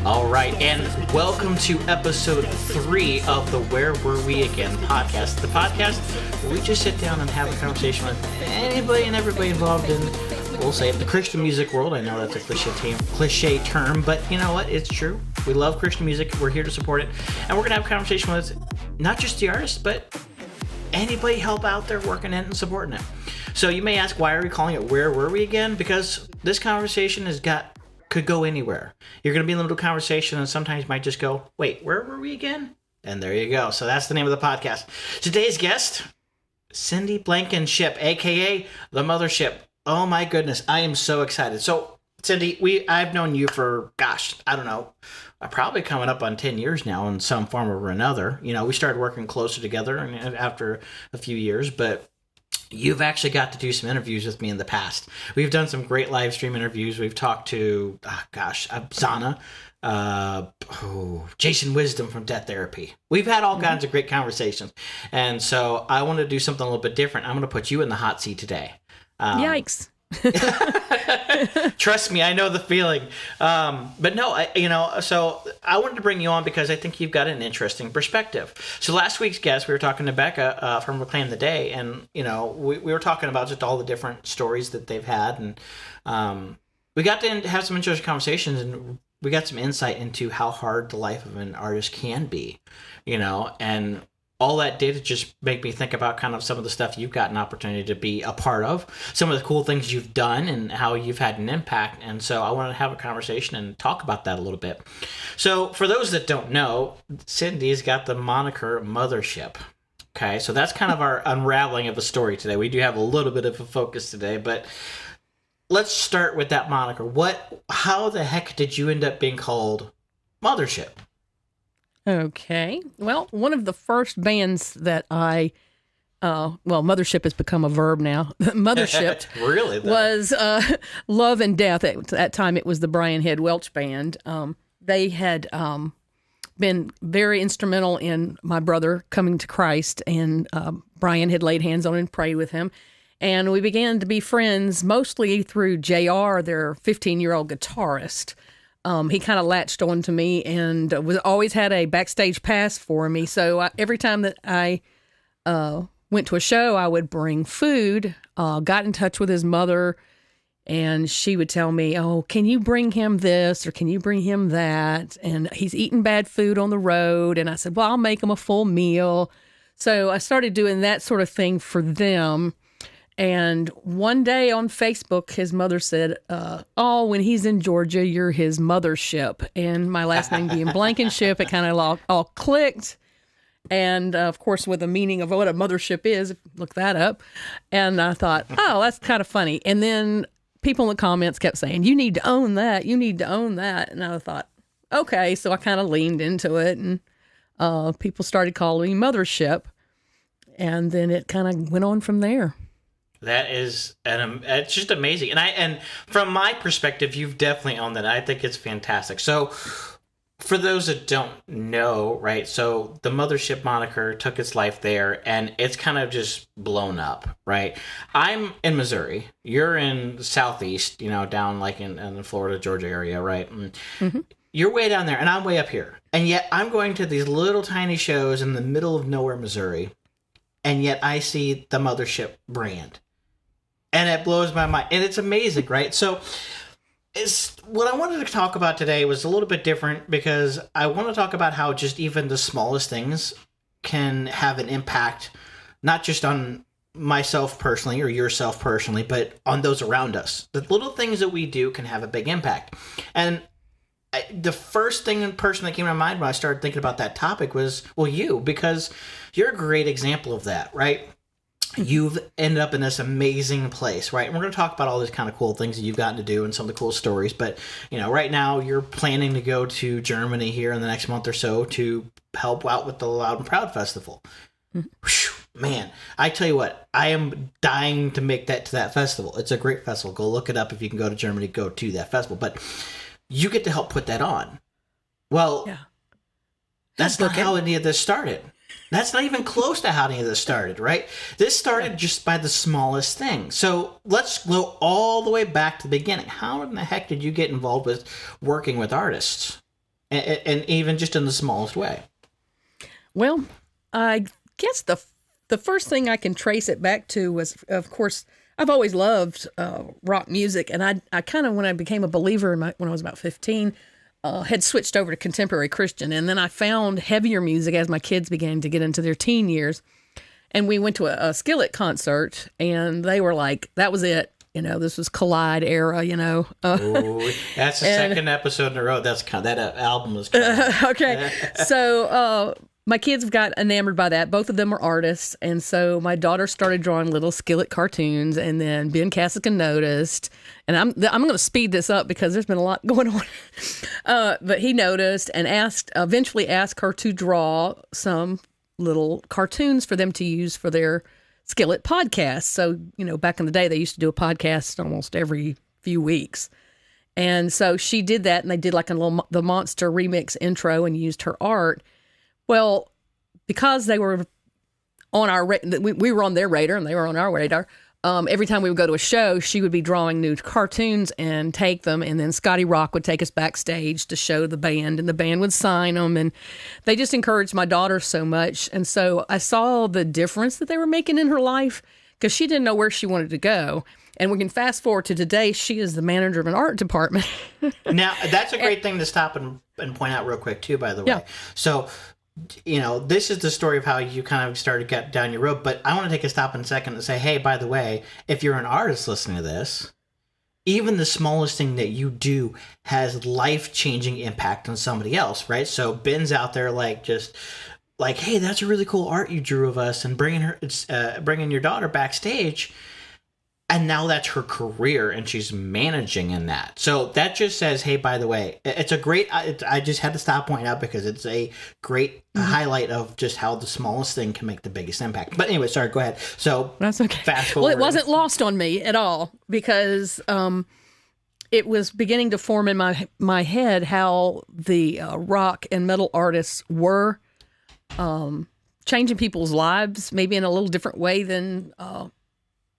All right, and welcome to episode 3 of the Where Were We Again podcast. The podcast where we just sit down and have a conversation with anybody and everybody involved in, we'll say, the Christian music world. I know that's a cliche term, but you know what? It's true. We love Christian music. We're here to support it. And we're going to have a conversation with not just the artists, but anybody help out there working it and supporting it. So you may ask, why are we calling it Where Were We Again? Because this conversation could go anywhere. You're going to be in a little conversation and sometimes you might just go, wait, where were we again? And there you go. So that's the name of the podcast. Today's guest, Cindy Blankenship, a.k.a. the Mothership. Oh my goodness, I am so excited. So Cindy, I've known you for, I don't know, probably coming up on 10 years now in some form or another. You know, we started working closer together after a few years, but you've actually got to do some interviews with me in the past. We've done some great live stream interviews. We've talked to, Zana, Jason Wisdom from Death Therapy. We've had all kinds of great conversations. And so I want to do something a little bit different. I'm going to put you in the hot seat today. Yikes. Trust me, I know the feeling. But no, so I wanted to bring you on because I think you've got an interesting perspective. So last week's guest, we were talking to Becca from Reclaim the Day, and we were talking about just all the different stories that they've had, and we got to have some interesting conversations, and we got some insight into how hard the life of an artist can be, and all that did just make me think about kind of some of the stuff you've got an opportunity to be a part of, some of the cool things you've done and how you've had an impact. And so I wanted to have a conversation and talk about that a little bit. So for those that don't know, Cindy's got the moniker Mothership. Okay, so that's kind of our unraveling of a story today. We do have a little bit of a focus today, but let's start with that moniker. How the heck did you end up being called Mothership? Okay. Well, one of the first bands that Mothership has become a verb now. Mothership really was Love and Death. At that time, it was the Brian Head Welch Band. They had been very instrumental in my brother coming to Christ, and Brian had laid hands on him and prayed with him. And we began to be friends mostly through JR, their 15-year-old guitarist. He kind of latched on to me and always had a backstage pass for me. So every time that I went to a show, I would bring food, got in touch with his mother, and she would tell me, oh, can you bring him this or can you bring him that? And he's eating bad food on the road. And I said, well, I'll make him a full meal. So I started doing that sort of thing for them. And one day on Facebook, his mother said, when he's in Georgia, you're his Mothership. And my last name being Blankenship, it kind of all clicked. And, of course, with the meaning of what a mothership is, look that up. And I thought, oh, that's kind of funny. And then people in the comments kept saying, you need to own that. You need to own that. And I thought, okay. So I kind of leaned into it. And people started calling me Mothership. And then it kind of went on from there. That is, it's just amazing. And from my perspective, you've definitely owned that. I think it's fantastic. So for those that don't know, right, so the Mothership moniker took its life there, and it's kind of just blown up, right? I'm in Missouri. You're in the Southeast, down like in the Florida, Georgia area, right? Mm-hmm. You're way down there, and I'm way up here. And yet I'm going to these little tiny shows in the middle of nowhere, Missouri, and yet I see the Mothership brand. And it blows my mind. And it's amazing, right? So what I wanted to talk about today was a little bit different because I want to talk about how just even the smallest things can have an impact, not just on myself personally or yourself personally, but on those around us. The little things that we do can have a big impact. And the first thing in person that came to my mind when I started thinking about that topic was, you, because you're a great example of that, right? You've ended up in this amazing place, right? And we're going to talk about all these kind of cool things that you've gotten to do and some of the cool stories. But, right now you're planning to go to Germany here in the next month or so to help out with the Loud and Proud Festival. Mm-hmm. Whew, man, I tell you what, I am dying to make that to that festival. It's a great festival. Go look it up. If you can go to Germany, go to that festival. But you get to help put that on. Well, yeah. That's not how any of this started. That's not even close to how any of this started, right? This started just by the smallest thing. So let's go all the way back to the beginning. How in the heck did you get involved with working with artists? and even just in the smallest way? Well, I guess the first thing I can trace it back to was, of course, I've always loved rock music, and I kind of, when I became a believer when I was about 15, had switched over to contemporary Christian, and then I found heavier music as my kids began to get into their teen years, and we went to a Skillet concert, and they were like, that was it. This was Collide era, Ooh, that's the second episode in a row. That album was okay. So my kids got enamored by that. Both of them are artists, and so my daughter started drawing little Skillet cartoons, and then Ben Cassican noticed, and I'm going to speed this up because there's been a lot going on. But he noticed and eventually asked her to draw some little cartoons for them to use for their Skillet podcast. So, back in the day, they used to do a podcast almost every few weeks. And so she did that, and they did like the Monster remix intro and used her art. Well, because they were on we were on their radar and they were on our radar. Every time we would go to a show, she would be drawing new cartoons and take them, and then Scotty Rock would take us backstage to show the band, and the band would sign them, and they just encouraged my daughter so much. And so I saw the difference that they were making in her life because she didn't know where she wanted to go. And we can fast forward to today. She is the manager of an art department. Now, that's a great thing to stop and point out real quick, too, by the way. Yeah. So, this is the story of how you kind of started to get down your road, but I want to take a stop in a second and say, hey, by the way, if you're an artist listening to this, even the smallest thing that you do has life-changing impact on somebody else, right? So Ben's out there hey, that's a really cool art you drew of us, and bringing your daughter backstage. And now that's her career, and she's managing in that. So that just says, hey, by the way, it's a great, I just had to stop pointing out because it's a great highlight of just how the smallest thing can make the biggest impact. But anyway, sorry, go ahead. So that's okay. Fast forward. Well, it wasn't lost on me at all because it was beginning to form in my head how the rock and metal artists were changing people's lives, maybe in a little different way than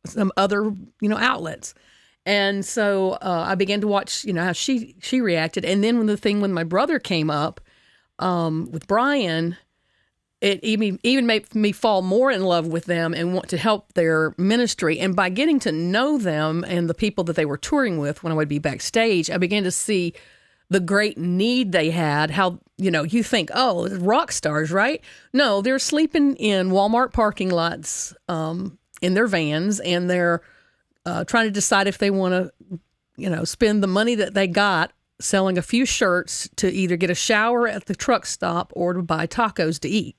some other, outlets. And so I began to watch, how she reacted. And then when my brother came up with Brian, it even made me fall more in love with them and want to help their ministry. And by getting to know them and the people that they were touring with when I would be backstage, I began to see the great need they had. How, you think, oh, rock stars, right? No, they're sleeping in Walmart parking lots, in their vans, and they're trying to decide if they want to, spend the money that they got selling a few shirts to either get a shower at the truck stop or to buy tacos to eat.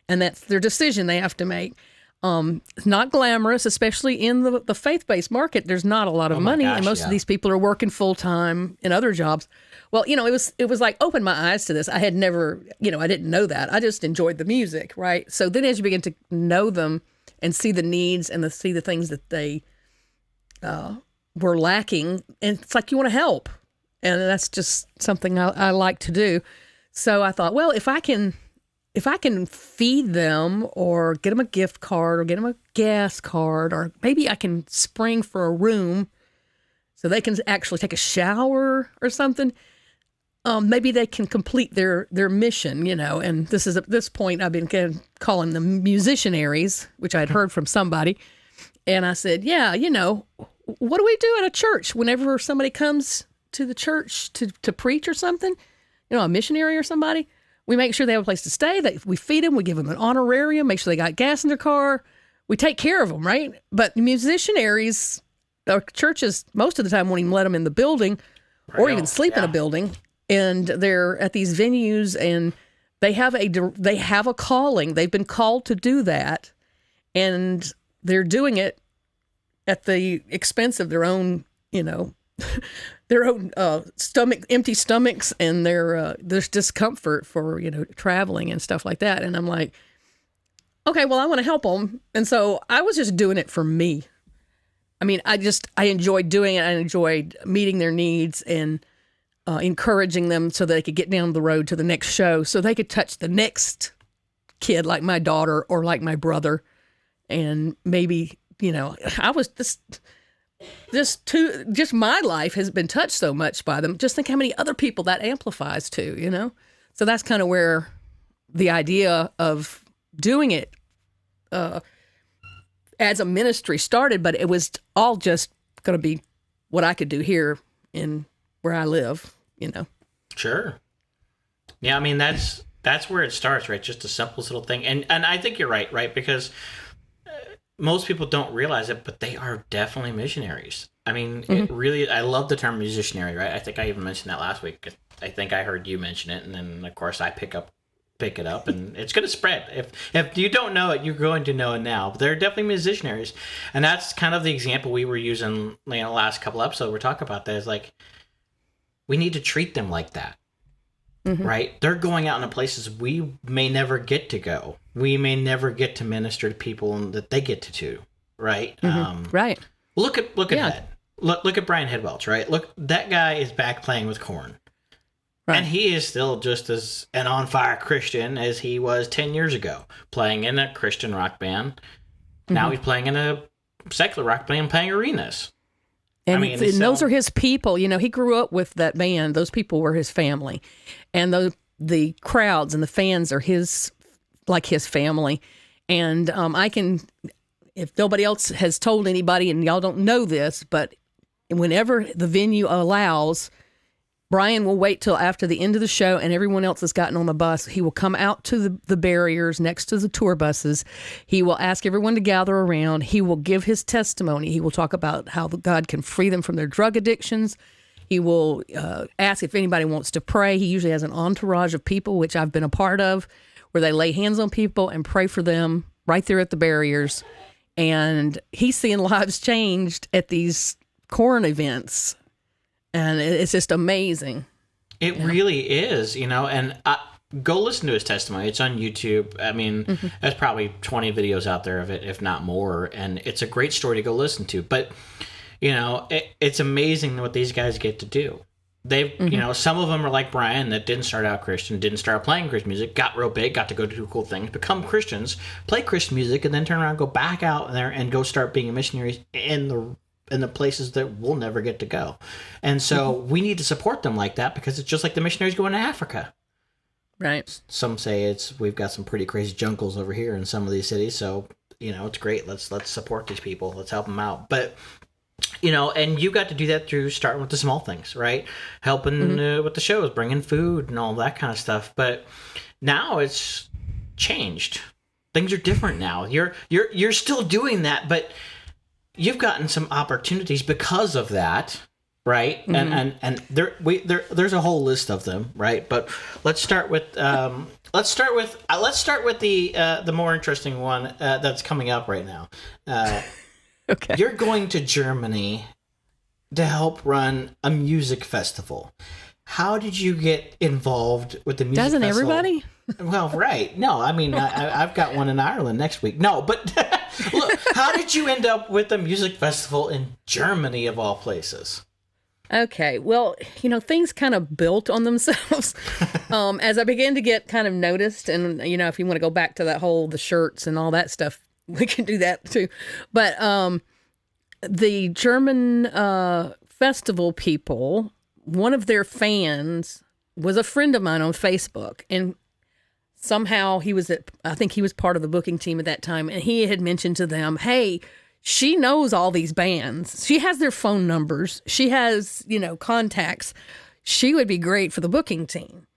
And that's their decision they have to make. It's not glamorous, especially in the faith-based market. There's not a lot of money, and most of these people are working full-time in other jobs. Well, it was like opened my eyes to this. I had never, I didn't know that. I just enjoyed the music, right? So then as you begin to know them and see the needs and see the things that they were lacking, and it's like you want to help. And that's just something I like to do. So I thought, well, if I can feed them or get them a gift card or get them a gas card, or maybe I can spring for a room so they can actually take a shower or something, maybe they can complete their mission, and this is at this point I've been calling them musicianaries, which I'd heard from somebody. And I said, yeah, what do we do at a church whenever somebody comes to the church to preach or something, a missionary or somebody? We make sure they have a place to stay. We feed them. We give them an honorarium, make sure they got gas in their car. We take care of them, right? But musicianaries, our churches, most of the time won't even let them in the building or even sleep in a building. And they're at these venues, and they have a calling. They've been called to do that, and they're doing it at the expense of their own, their own empty stomachs, and there's discomfort for traveling and stuff like that. And I'm like, okay, well, I want to help them, and so I was just doing it for me. I mean, I enjoyed doing it. I enjoyed meeting their needs and encouraging them so that they could get down the road to the next show, so they could touch the next kid like my daughter or like my brother. And maybe, I was just, just my life has been touched so much by them. Just think how many other people that amplifies to, you know? So that's kind of where the idea of doing it as a ministry started, but it was all just going to be what I could do here in where I live, you know? Sure. Yeah, I mean, that's where it starts, right? Just the simplest little thing. And I think you're right? Because most people don't realize it, but they are definitely missionaries. I mean, it really, I love the term missionary, right? I think I even mentioned that last week. I think I heard you mention it, and then of course I pick it up, and it's going to spread. If you don't know it, you're going to know it now. But they're definitely missionaries, and that's kind of the example we were using. You know, last couple episodes we're talking about that is like we need to treat them like that, right? They're going out into places we may never get to go. We may never get to minister to people that they get to, right? Right. Look at that. Look at Brian Head Welch, right? Look, that guy is back playing with Korn. Right. And he is still just as an on-fire Christian as he was 10 years ago, playing in a Christian rock band. Now he's playing in a secular rock band, playing arenas. And, those are his people. You know, he grew up with that band. Those people were his family. And the crowds and the fans are his family. And I can, if nobody else has told anybody, and y'all don't know this, but whenever the venue allows, Brian will wait till after the end of the show and everyone else has gotten on the bus. He will come out to the barriers next to the tour buses. He will ask everyone to gather around. He will give his testimony. He will talk about how God can free them from their drug addictions. He will ask if anybody wants to pray. He usually has an entourage of people, which I've been a part of, where they lay hands on people and pray for them right there at the barriers. And he's seeing lives changed at these Korn events. And it's just amazing. It really is, you know, and go listen to his testimony. It's on YouTube. I mean, there's probably 20 videos out there of it, if not more. And it's a great story to go listen to. But, you know, it's amazing what these guys get to do. They've, you know, some of them are like Brian that didn't start out Christian, didn't start playing Christian music, got real big, got to go do cool things, become Christians, play Christian music, and then turn around, go back out there and go start being a missionary in the places that we'll never get to go. And so we need to support them like that, because it's just like the missionaries going to Africa. Right. Some say we've got some pretty crazy jungles over here in some of these cities. So, you know, it's great. Let's support these people. Let's help them out. But, you know, and you got to do that through starting with the small things, right? Helping with the shows, bringing food and all that kind of stuff. But now it's changed. Things are different now. You're still doing that, but you've gotten some opportunities because of that, right? And there's a whole list of them, right? But let's start with the more interesting one that's coming up right now. Okay. You're going to Germany to help run a music festival. How did you get involved with the music festival? Doesn't everybody? Well, right. No, I mean, I've got one in Ireland next week. No, but look, how did you end up with a music festival in Germany, of all places? Okay, well, you know, things kind of built on themselves as I began to get kind of noticed. And, you know, if you want to go back to the shirts and all that stuff, we can do that too. But the German festival people, one of their fans was a friend of mine on Facebook, and somehow I think he was part of the booking team at that time, and he had mentioned to them, hey, she knows all these bands. She has their phone numbers. She has, you know, contacts. She would be great for the booking team.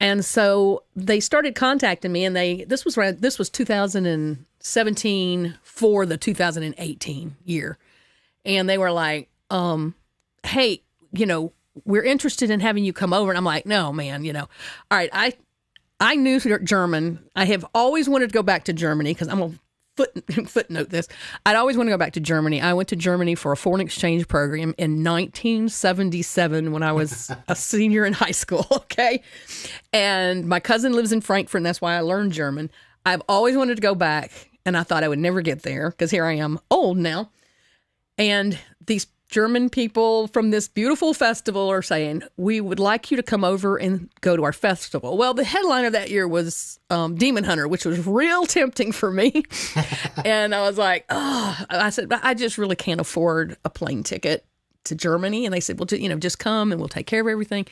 And so they started contacting me, and this was 2017 for the 2018 year. And they were like, hey, you know, we're interested in having you come over. And I'm like, no, man, you know, all right, I knew German. I have always wanted to go back to Germany, because I'm going to footnote this. I'd always want to go back to Germany. I went to Germany for a foreign exchange program in 1977 when I was a senior in high school, okay? And my cousin lives in Frankfurt, and that's why I learned German. I've always wanted to go back, and I thought I would never get there, because here I am old now. And these German people from this beautiful festival are saying, we would like you to come over and go to our festival. Well, the headliner that year was Demon Hunter, which was real tempting for me. And I was like, oh, I said, I just really can't afford a plane ticket to Germany. And they said, well, just come and we'll take care of everything.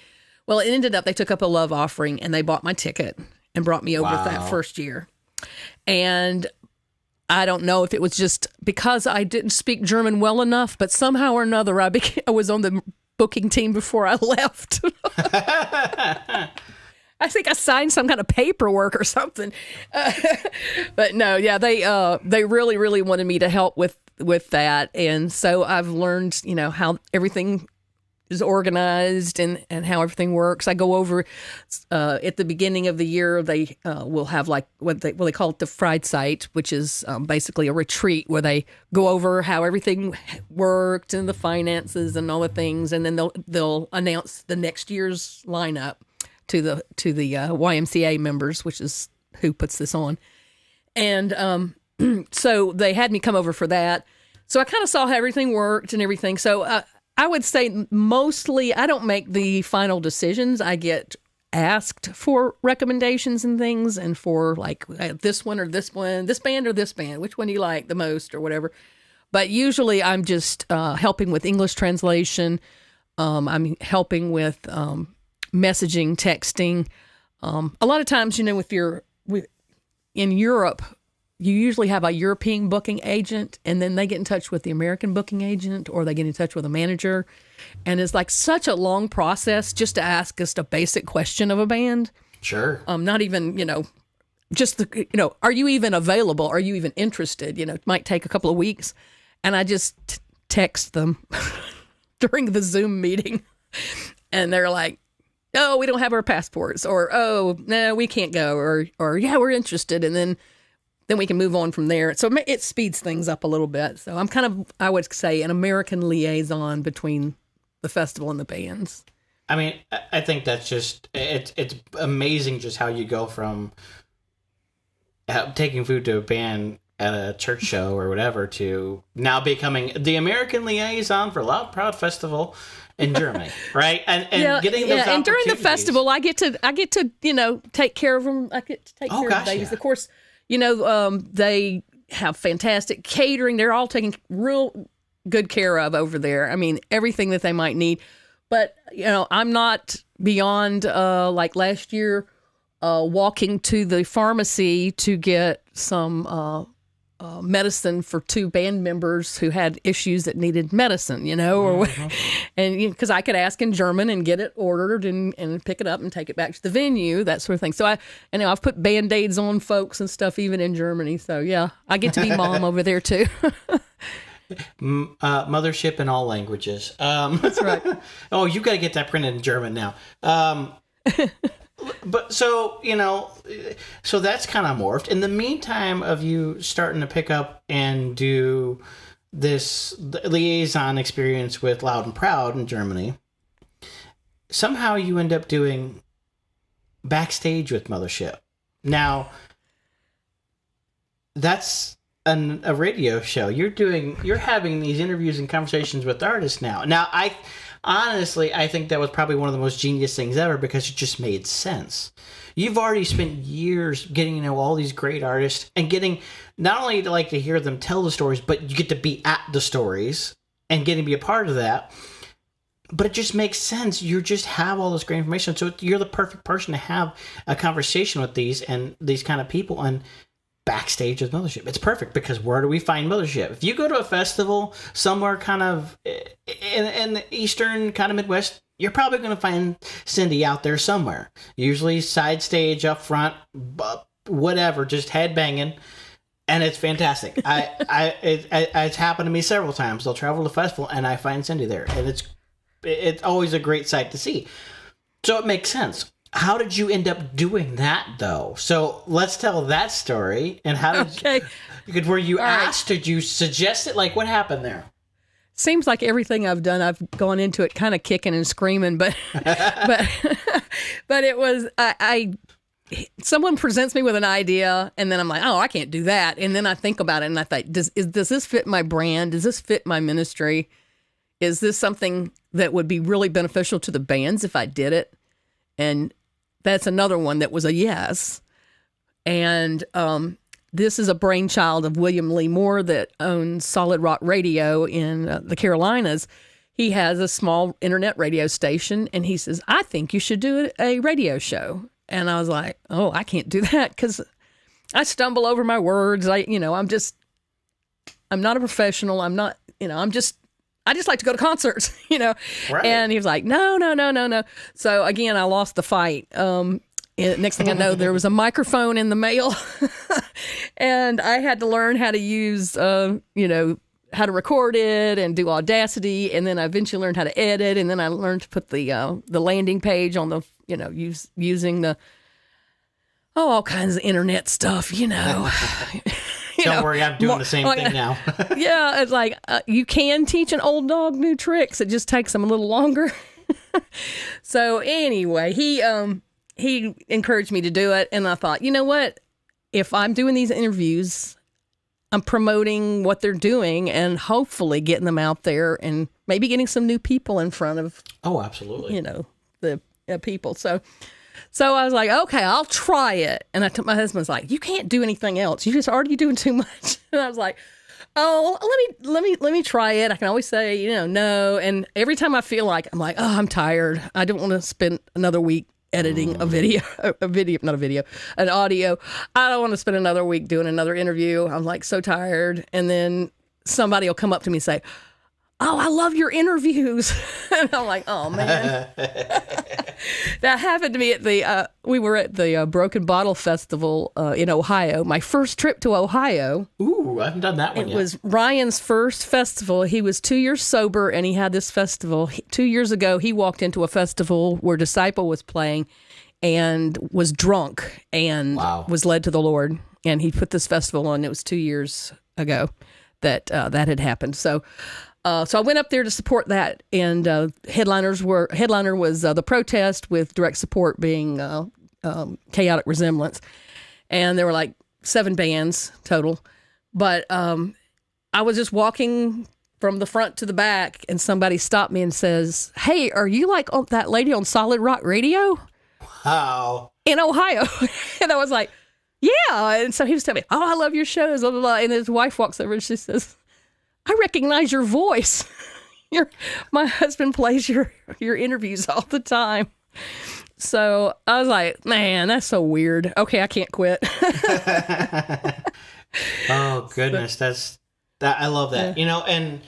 Well, it ended up, they took up a love offering and they bought my ticket and brought me over that first year. And I don't know if it was just because I didn't speak German well enough, but somehow or another, I was on the booking team before I left. I think I signed some kind of paperwork or something. But no, yeah, they really, really wanted me to help with that. And so I've learned, how everything is organized and how everything works. I go over at the beginning of the year. They will have like what they call it the Freizeit, which is basically a retreat where they go over how everything worked and the finances and all the things, and then they'll announce the next year's lineup to the YMCA members, which is who puts this on. And so they had me come over for that. So I kind of saw how everything worked and everything. So I would say mostly I don't make the final decisions. I get asked for recommendations and things, and for like this one or this one, this band or this band, which one do you like the most or whatever. But usually I'm just helping with English translation. I'm helping with messaging, texting. A lot of times, in Europe, you usually have a European booking agent, and then they get in touch with the American booking agent, or they get in touch with a manager. And it's like such a long process just to ask us a basic question of a band. Sure. Not even, just are you even available? Are you even interested? It might take a couple of weeks. And I just text them during the Zoom meeting, and they're like, oh, we don't have our passports, or, oh, no, we can't go, or yeah, we're interested. And then we can move on from there. So it speeds things up a little bit. So I'm kind of, I would say, an American liaison between the festival and the bands. I mean, I think that's just, it's amazing just how you go from taking food to a band at a church show or whatever to now becoming the American liaison for Loud Proud Festival in Germany, right? And getting those opportunities. And during the festival, I get to take care of them. I get to take care of the babies. Yeah. Of course, they have fantastic catering. They're all taken real good care of over there. I mean, everything that they might need. But, I'm not beyond, like last year, walking to the pharmacy to get some medicine for 2 band members who had issues that needed medicine, or and because I could ask in German and get it ordered and pick it up and take it back to the venue, that sort of thing. So I've put Band-Aids on folks and stuff even in Germany. So yeah, I get to be mom over there too. Mothership in all languages. That's right. Oh, you got to get that printed in German now. But so, so that's kind of morphed. In the meantime of you starting to pick up and do this liaison experience with Loud and Proud in Germany, somehow you end up doing backstage with Mothership. Now, that's a radio show. You're having these interviews and conversations with artists now. Now, honestly, I think that was probably one of the most genius things ever because it just made sense. You've already spent years getting to know all these great artists and getting not only to hear them tell the stories, but you get to be at the stories and getting to be a part of that. But it just makes sense. You just have all this great information. So you're the perfect person to have a conversation with these kind of people and backstage with Mothership. It's perfect because where do we find Mothership? If you go to a festival somewhere kind of in the eastern kind of Midwest, you're probably going to find Cindy out there somewhere. Usually side stage, up front, whatever, just headbanging. And it's fantastic. It's happened to me several times. I'll travel to the festival and I find Cindy there. And it's always a great sight to see. So it makes sense. How did you end up doing that, though? So let's tell that story. And how did were you asked? Did you suggest it? Like, what happened there? Seems like everything I've done, I've gone into it kind of kicking and screaming, but but it was someone presents me with an idea, and then I'm like, oh, I can't do that, and then I think about it, and I think, does this fit my brand? Does this fit my ministry? is this something that would be really beneficial to the bands if I did it? And that's another one that was a yes. And this is a brainchild of William Lee Moore that owns Solid Rock Radio in the Carolinas. He has a small internet radio station, and he says, I think you should do a radio show. And I was like, oh, I can't do that because I stumble over my words. I'm not a professional. I'm not, I just like to go to concerts, Right. And he was like, no. So again, I lost the fight. And next thing I know, there was a microphone in the mail and I had to learn how to use, how to record it and do Audacity. And then I eventually learned how to edit. And then I learned to put the landing page on the, using the, all kinds of internet stuff, Don't worry, I'm doing the same thing now. Yeah, it's like you can teach an old dog new tricks. It just takes them a little longer. So anyway, he encouraged me to do it, and I thought, you know what? If I'm doing these interviews, I'm promoting what they're doing and hopefully getting them out there and maybe getting some new people in front of. Oh, absolutely. The people. So I was like, okay, I'll try it. And my husband's like, you can't do anything else. You're just already doing too much. And I was like, oh, let me try it. I can always say, no. And every time I feel like I'm like, oh, I'm tired. I don't want to spend another week editing an audio. I don't want to spend another week doing another interview. I'm like so tired. And then somebody will come up to me and say, oh, I love your interviews. And I'm like, oh, man. That happened to me at we were at the Broken Bottle Festival in Ohio. My first trip to Ohio. Ooh, I haven't done that one yet. It was Ryan's first festival. He was 2 years sober, and he had this festival. 2 years ago, he walked into a festival where Disciple was playing and was drunk and was led to the Lord. And he put this festival on. It was 2 years ago that that had happened. So I went up there to support that, and headliner was The Protest, with direct support being Chaotic Resemblance, and there were like 7 bands total. But I was just walking from the front to the back, and somebody stopped me and says, "Hey, are you like that lady on Solid Rock Radio?" Wow. In Ohio, and I was like, "Yeah." And so he was telling me, "Oh, I love your shows," blah, blah, blah. And his wife walks over and she says, I recognize your voice. My husband plays your interviews all the time. So I was like, man, that's so weird. Okay, I can't quit. Oh, goodness. I love that. And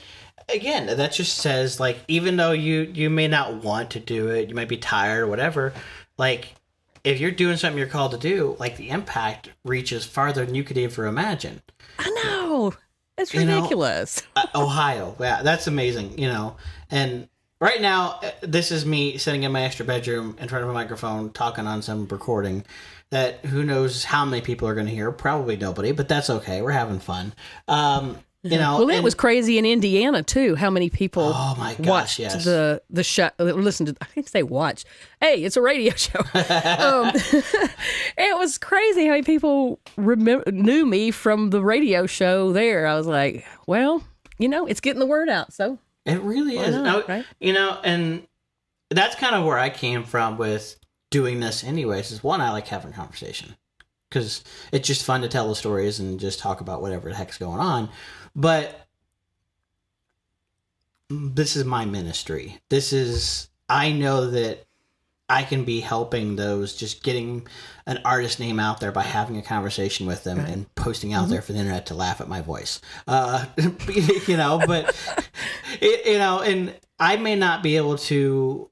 again, that just says, like, even though you may not want to do it, you might be tired or whatever, like, if you're doing something you're called to do, like, the impact reaches farther than you could ever imagine. I know. It's ridiculous. Ohio. Yeah, that's amazing, And right now, this is me sitting in my extra bedroom in front of a microphone talking on some recording that who knows how many people are going to hear. Probably nobody, but that's okay. We're having fun. Well, it was crazy in Indiana, too, how many people watched the show. Listen to, I can't say watch. Hey, it's a radio show. It was crazy how many people knew me from the radio show there. I was like, well, it's getting the word out. So it really is. Right? And that's kind of where I came from with doing this anyways, is one, I like having a conversation because it's just fun to tell the stories and just talk about whatever the heck's going on. But this is my ministry. I know that I can be helping those, just getting an artist name out there by having a conversation with them and posting out there for the internet to laugh at my voice. But, and I may not be able to,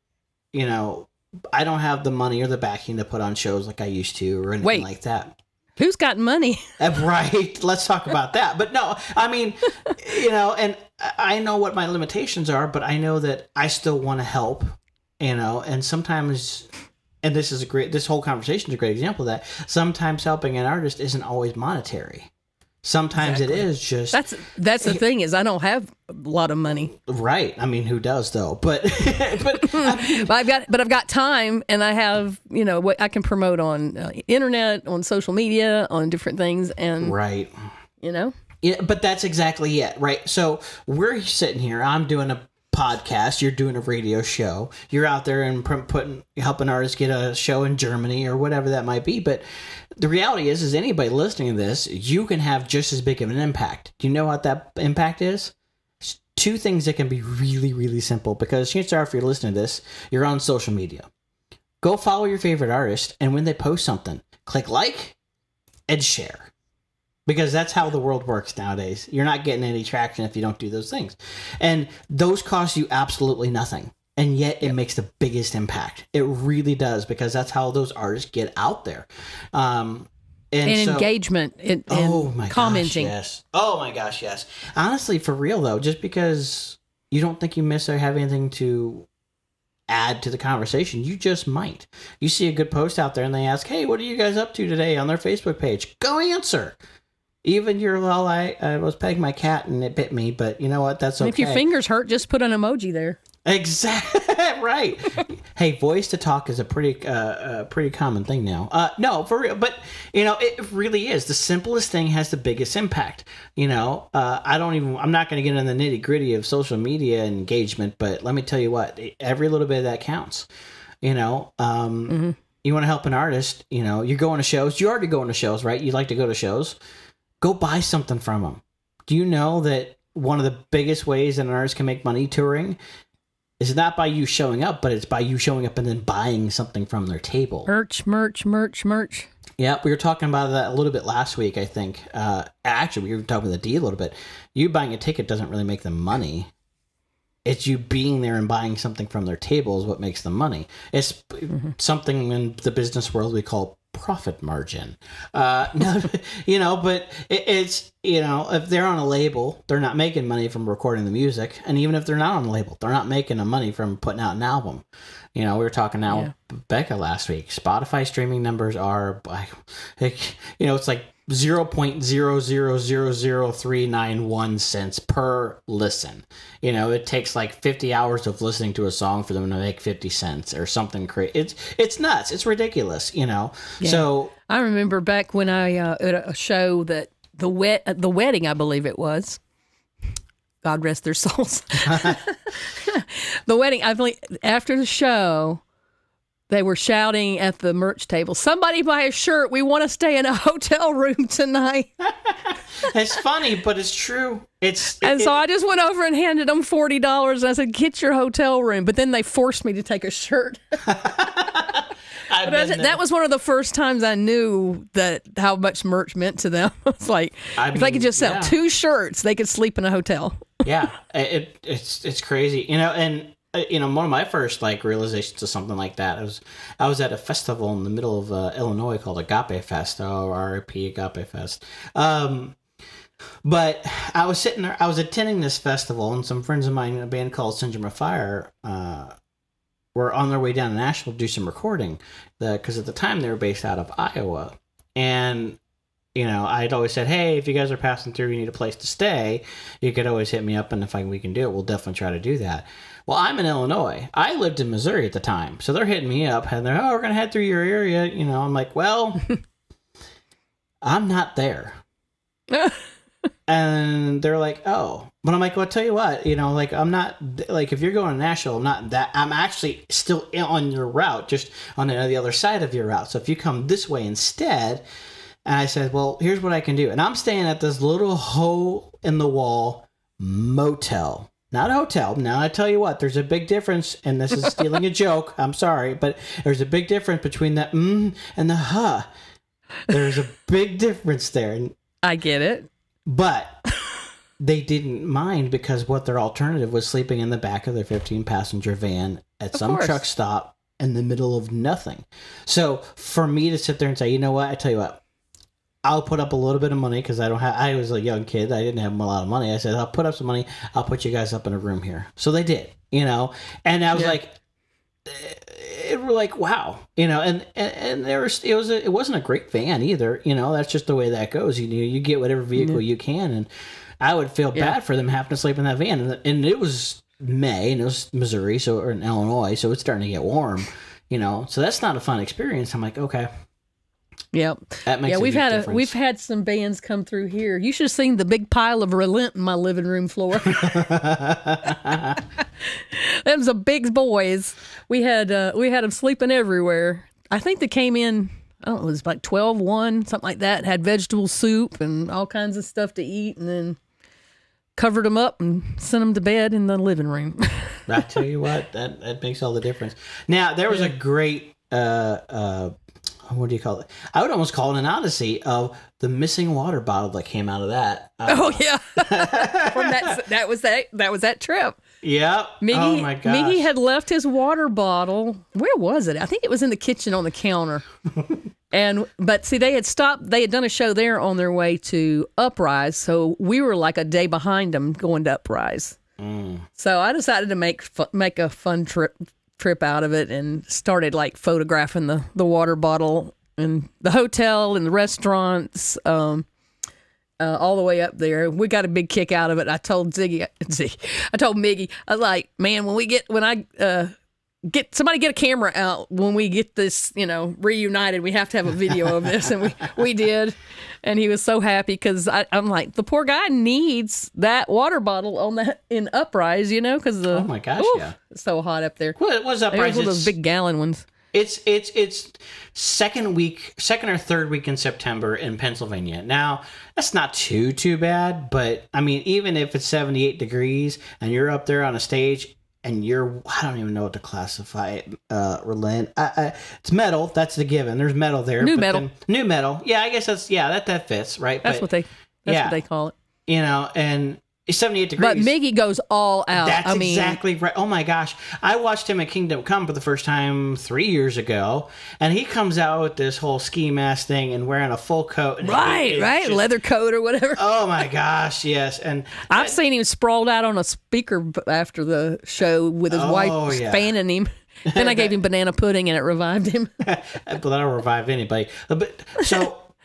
I don't have the money or the backing to put on shows like I used to or anything like that. Who's got money? Right. Let's talk about that. But no, I mean, and I know what my limitations are, but I know that I still want to help, and sometimes, and this whole conversation is a great example of that. Sometimes helping an artist isn't always monetary. Sometimes it is just... That's the thing, is I don't have a lot of money. Right. I mean, who does though? But I've got time, and I have, what I can promote on internet, on social media, on different things, and right. Yeah, but that's exactly it, right? So we're sitting here. I'm doing a podcast, you're doing a radio show, you're out there and helping artists get a show in Germany or whatever that might be. But the reality is anybody listening to this, you can have just as big of an impact. Do you know what that impact is? It's two things that can be really, really simple, because chances are, if you're listening to this, you're on social media. Go follow your favorite artist, and when they post something, click like and share. Because that's how the world works nowadays. You're not getting any traction if you don't do those things. And those cost you absolutely nothing. And yet it makes the biggest impact. It really does, because that's how those artists get out there. And so, engagement and commenting. Gosh, yes. Oh my gosh, yes. Honestly, for real though, just because you don't think you necessarily have anything to add to the conversation, you just might. You see a good post out there and they ask, hey, what are you guys up to today on their Facebook page? Go answer. Even I was petting my cat and it bit me, but you know what? That's okay. If your fingers hurt, just put an emoji there. Exactly. Right. Hey, voice to talk is a pretty common thing now. No, for real. But, it really is. The simplest thing has the biggest impact. I'm not going to get into the nitty gritty of social media engagement, but let me tell you what, every little bit of that counts. You want to help an artist, you're going to shows. You're already going to shows, right? You like to go to shows. Go buy something from them. Do you know that one of the biggest ways that an artist can make money touring is not by you showing up, but it's by you showing up and then buying something from their table? Merch. Yeah, we were talking about that a little bit last week, I think. Actually, we were talking with the D a little bit. You buying a ticket doesn't really make them money. It's you being there and buying something from their table is what makes them money. It's something in the business world we call profit margin. But it's, if they're on a label, they're not making money from recording the music. And even if they're not on a label, they're not making the money from putting out an album. We were talking with Becca last week. Spotify streaming numbers are, it's like 0.0000391 cents per listen. It takes like 50 hours of listening to a song for them to make 50 cents or something crazy. It's nuts. It's ridiculous, Yeah. So I remember back when I at a show that the wedding, I believe it was. God rest their souls. The wedding, I believe, after the show, they were shouting at the merch table, "Somebody buy a shirt. We want to stay in a hotel room tonight." It's funny, but it's true. So I just went over and handed them $40. And I said, "Get your hotel room." But then they forced me to take a shirt. That was one of the first times I knew how much merch meant to them. It's like, if they could just sell 2 shirts, they could sleep in a hotel. Yeah, it's crazy, and. One of my first realizations of something like that I was at a festival in the middle of Illinois called Agape Fest, R.I.P. Agape Fest. But I was sitting there, I was attending this festival, and some friends of mine in a band called Syndrome of Fire were on their way down to Nashville to do some recording, because at the time they were based out of Iowa, and I'd always said, hey, if you guys are passing through, you need a place to stay, you could always hit me up, and if we can do it, we'll definitely try to do that. Well, I'm in Illinois. I lived in Missouri at the time. So they're hitting me up, and they're, we're going to head through your area. I'm like, well, I'm not there. And they're like, oh. But I'm like, well, I'll tell you what, I'm not, if you're going to Nashville, I'm actually still on your route, just on the other side of your route. So if you come this way instead. And I said, well, here's what I can do. And I'm staying at this little hole-in-the-wall motel. Not a hotel. Now, I tell you what, there's a big difference, and this is stealing a joke. I'm sorry, but there's a big difference between the and the huh. There's a big difference there. I get it. But they didn't mind, because what their alternative was sleeping in the back of their 15-passenger van at some truck stop in the middle of nothing. So for me to sit there and say, you know what, I tell you what, I'll put up a little bit of money, because I was a young kid. I didn't have a lot of money. I said, I'll put up some money. I'll put you guys up in a room here. So they did, and I was like, it were like, wow, and it wasn't a great van either. That's just the way that goes. You get whatever vehicle you can. And I would feel bad for them having to sleep in that van. And it was May, and it was Missouri, or in Illinois. So it's starting to get warm, so that's not a fun experience. I'm like, okay. Yep. That makes we've had some bands come through here. You should have seen the big pile of relent in my living room floor. Them was a big boys. We had them sleeping everywhere. I think they came in, I don't know, it was like 12-1, something like that. Had vegetable soup and all kinds of stuff to eat, and then covered them up and sent them to bed in the living room. I tell you what, that makes all the difference. Now, there was a great what do you call it? I would almost call it an odyssey of the missing water bottle that came out of that. Oh yeah, from that was that trip. Yep. Oh my gosh. Miggy had left his water bottle. Where was it? I think it was in the kitchen on the counter. But see, they had stopped. They had done a show there on their way to Uprise, so we were like a day behind them going to Uprise. So I decided to make a fun trip out of it and started like photographing the water bottle and the hotel and the restaurants all the way up there. We got a big kick out of it. I told Miggy, I was like, man, somebody get a camera out when we get this, reunited. We have to have a video of this, and we did, and he was so happy because I'm like, the poor guy needs that water bottle in Uprise, because oh my gosh, yeah, it's so hot up there. What was Uprise? It was one of those big gallon ones. It's second or third week in September in Pennsylvania. Now, that's not too bad, but I mean, even if it's 78 degrees and you're up there on a stage and I don't even know what to classify it, relent. It's metal, that's the given. There's metal there. New metal. Yeah, I guess that fits, right? That's what they call it. And it's 78 degrees. But Miggy goes all out. That's exactly right. Oh my gosh. I watched him at Kingdom Come for the first time 3 years ago, and he comes out with this whole ski mask thing and wearing a full coat. And right. Just, leather coat or whatever. Oh my gosh, yes. And I've seen him sprawled out on a speaker after the show with his wife fanning him. Then I gave him banana pudding and it revived him. But that'll revive anybody.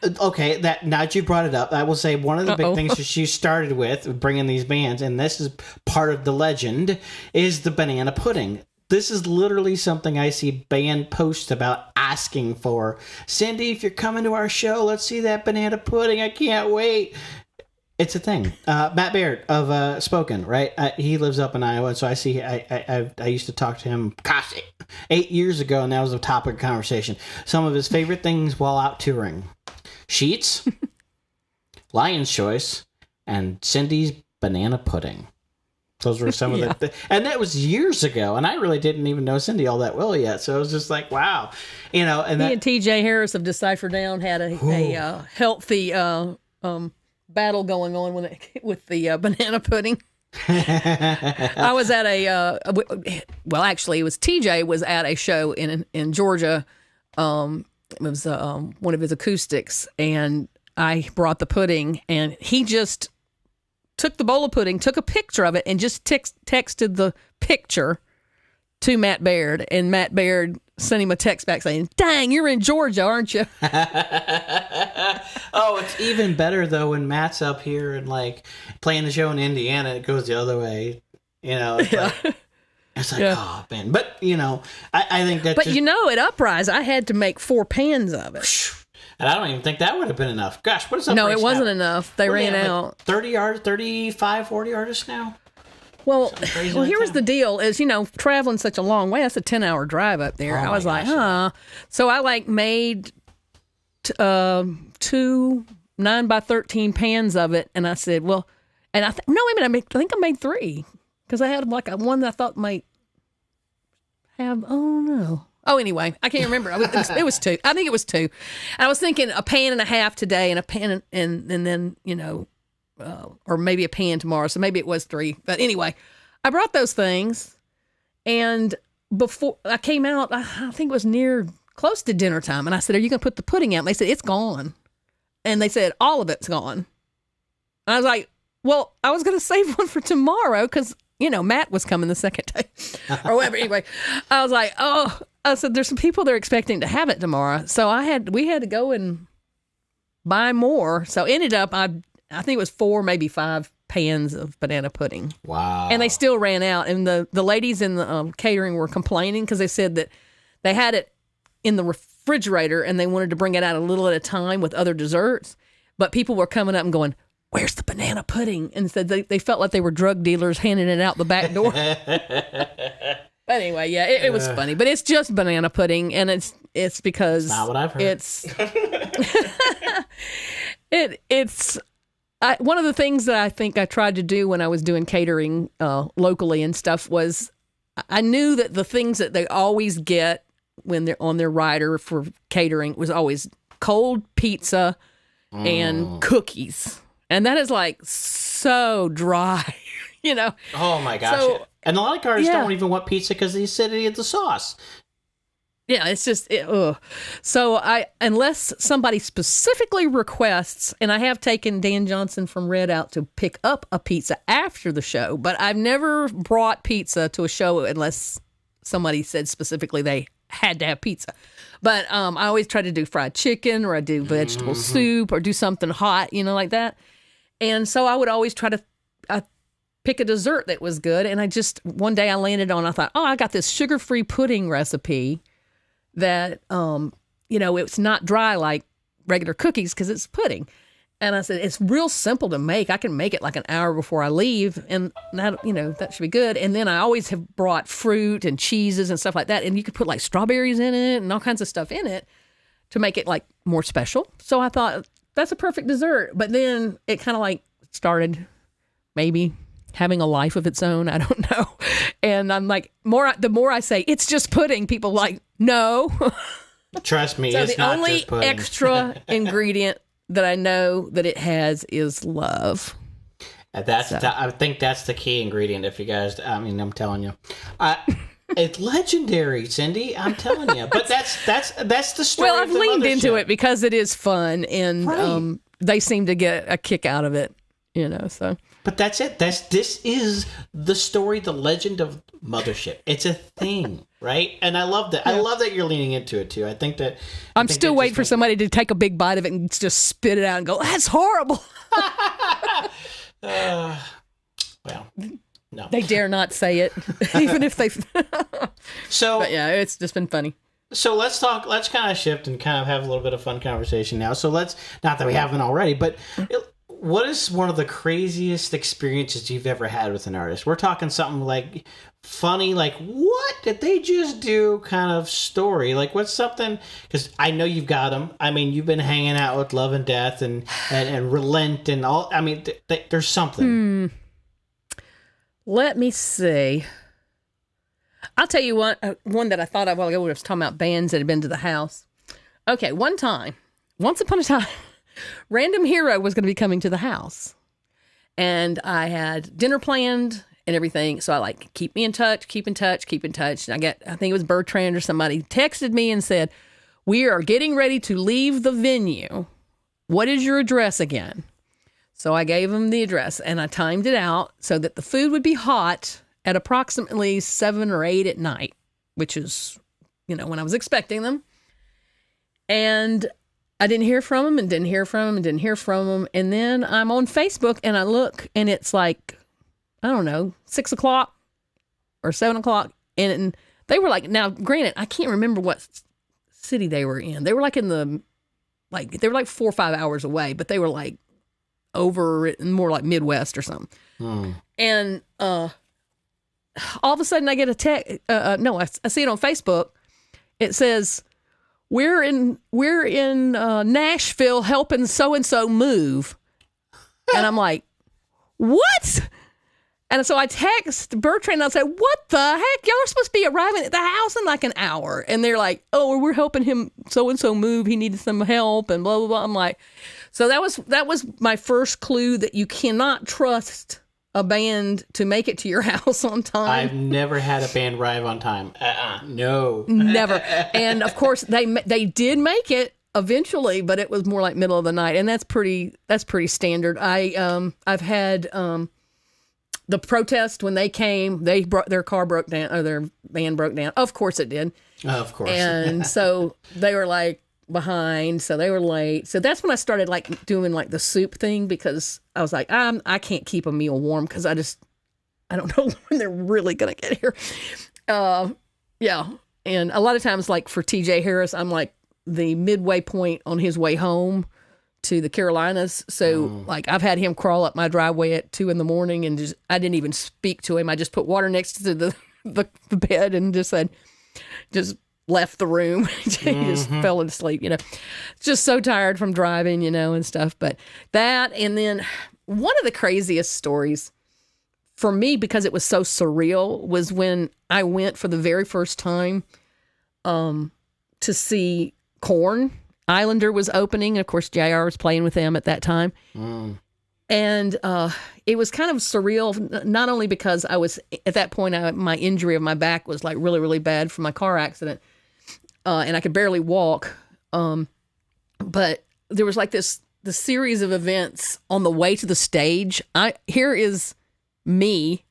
Okay, now that you brought it up, I will say one of the big things that she started with bringing these bands, and this is part of the legend, is the banana pudding. This is literally something I see band posts about asking for. Cindy, if you're coming to our show, let's see that banana pudding. I can't wait. It's a thing. Matt Baird of Spoken, right? He lives up in Iowa, so I see. I used to talk to him, 8 years ago, and that was a topic of conversation. Some of his favorite things while out touring: Sheets, Lion's Choice, and Cindy's banana pudding. Those were some of the, and that was years ago, and I really didn't even know Cindy all that well yet. So it was just like, wow, And he and T.J. Harris of Decipher Down had a healthy battle going on with the banana pudding. I was at actually, it was TJ was at a show in Georgia. It was one of his acoustics, and I brought the pudding, and he just took the bowl of pudding, took a picture of it, and just texted the picture to Matt Baird, and Matt Baird sent him a text back saying, "Dang, you're in Georgia, aren't you?" Oh, it's even better though when Matt's up here and like playing the show in Indiana, it goes the other way. It's like, oh man, but I think that. But at Uprise, I had to make 4 pans of it. And I don't even think that would have been enough. Gosh, what is Uprise? No, it wasn't now? enough. They ran out. Like 35, 40 artists now. Well, here was the deal: is traveling such a long way. That's a 10-hour drive up there. I was like, So I made 2 9x13 pans of it, and I said, well, and I think I made 3 because I had like one that I thought might have. Oh no. Oh, anyway, I can't remember. It was 2. I think it was 2. And I was thinking a pan and a half today, and a pan and then or maybe a pan tomorrow. So maybe it was 3. But anyway, I brought those things, and before I came out, I think it was close to dinner time, and I said, "Are you going to put the pudding out?" And they said, "It's gone." And they said, "All of it's gone." And I was like, "Well, I was going to save one for tomorrow because Matt was coming the second day or whatever." Anyway, I was like, "Oh," I said, "There's some people they're expecting to have it tomorrow." So we had to go and buy more. So ended up, I think it was 4, maybe 5 pans of banana pudding. Wow. And they still ran out. And the ladies in the catering were complaining because they said that they had it in the refrigerator, and they wanted to bring it out a little at a time with other desserts. But people were coming up and going, "Where's the banana pudding?" And said they felt like they were drug dealers handing it out the back door. But anyway, yeah, it was funny. But it's just banana pudding, and it's because not what I've heard. It's one of the things that I think I tried to do when I was doing catering locally and stuff was I knew that the things that they always get when they're on their rider for catering was always cold pizza and cookies. And that is like so dry, you know. Oh my gosh. So, and a lot of cars don't even want pizza because of the acidity of the sauce. Yeah, it's just, so unless somebody specifically requests, and I have taken Dan Johnson from Red out to pick up a pizza after the show, but I've never brought pizza to a show unless somebody said specifically they had to have pizza. But I always try to do fried chicken, or I do vegetable soup, or do something hot, you know, like that. And so I would always try to pick a dessert that was good. And one day I landed on, I thought, I got this sugar-free pudding recipe that, it's not dry like regular cookies because it's pudding. And I said, it's real simple to make. I can make it like an hour before I leave, and that, that should be good. And then I always have brought fruit and cheeses and stuff like that. And you could put like strawberries in it and all kinds of stuff in it to make it like more special. So I thought that's a perfect dessert. But then it kind of like started maybe having a life of its own. I don't know. And I'm like, the more I say, it's just pudding, people like, no. Trust me, so it's not just pudding. The only extra ingredient that I know that it has is love. I think that's the key ingredient. If you guys, I'm telling you, it's legendary, Cindy. I'm telling you. But that's the story. Well, I've of the leaned into Mothership. it because it is fun, and they seem to get a kick out of it. So. But that's it. This is the story, the legend of Mothership. It's a thing, right? And I love that. Yeah. I love that you're leaning into it too. I think that I'm still waiting for somebody to take a big bite of it and just spit it out and go, "That's horrible." Well, no, they dare not say it, even if they. So, but yeah, it's just been funny. So let's kind of shift and kind of have a little bit of fun conversation now. So not that we haven't already, but. What is one of the craziest experiences you've ever had with an artist? We're talking something like funny, like what did they just do kind of story. Like what's something, because I know you've got them. I mean, you've been hanging out with Love and Death and Relent and all. I mean, there's something. Let me see. I'll tell you one that I thought of a while ago. We was talking about bands that had been to the house. Okay, once upon a time, Random Hero was going to be coming to the house, and I had dinner planned and everything. So I keep in touch. And I think it was Bertrand or somebody texted me and said, "We are getting ready to leave the venue. What is your address again?" So I gave him the address, and I timed it out so that the food would be hot at approximately 7 or 8 at night, which is, when I was expecting them. And I didn't hear from him and didn't hear from him. And then I'm on Facebook and I look and it's like, I don't know, 6 o'clock or 7 o'clock. And they were like, now granted, I can't remember what city they were in. They were they were 4 or 5 hours away, but they were like over more like Midwest or something. And all of a sudden I get a text. I see it on Facebook. It says, We're in Nashville helping so-and-so move. And I'm like, what? And so I text Bertrand and I said, what the heck? Y'all are supposed to be arriving at the house in like an hour. And they're like, oh, we're helping him so-and-so move. He needed some help and blah, blah, blah. I'm like, so that was my first clue that you cannot trust a band to make it to your house on time. I've never had a band arrive on time. No. Never. And of course they did make it eventually, but it was more like middle of the night, and that's pretty standard. I've had the protest when they came, their car broke down, or their van broke down. Of course it did. Of course. And so they were like behind, so they were late. So that's when I started like doing like the soup thing, because I was like, I can't keep a meal warm because I don't know when they're really gonna get here. Yeah. And a lot of times, like for TJ Harris, I'm like the midway point on his way home to the Carolinas. So like I've had him crawl up my driveway at 2 a.m. and just, I didn't even speak to him. I just put water next to the bed and just left the room. He just fell asleep, just so tired from driving, and stuff. But that, and then one of the craziest stories for me, because it was so surreal, was when I went for the very first time to see Korn. Islander was opening, and of course JR was playing with them at that time. And it was kind of surreal, not only because I was, at that point, my injury of my back was like really, really bad from my car accident, and I could barely walk. But there was like the series of events on the way to the stage. Here is me,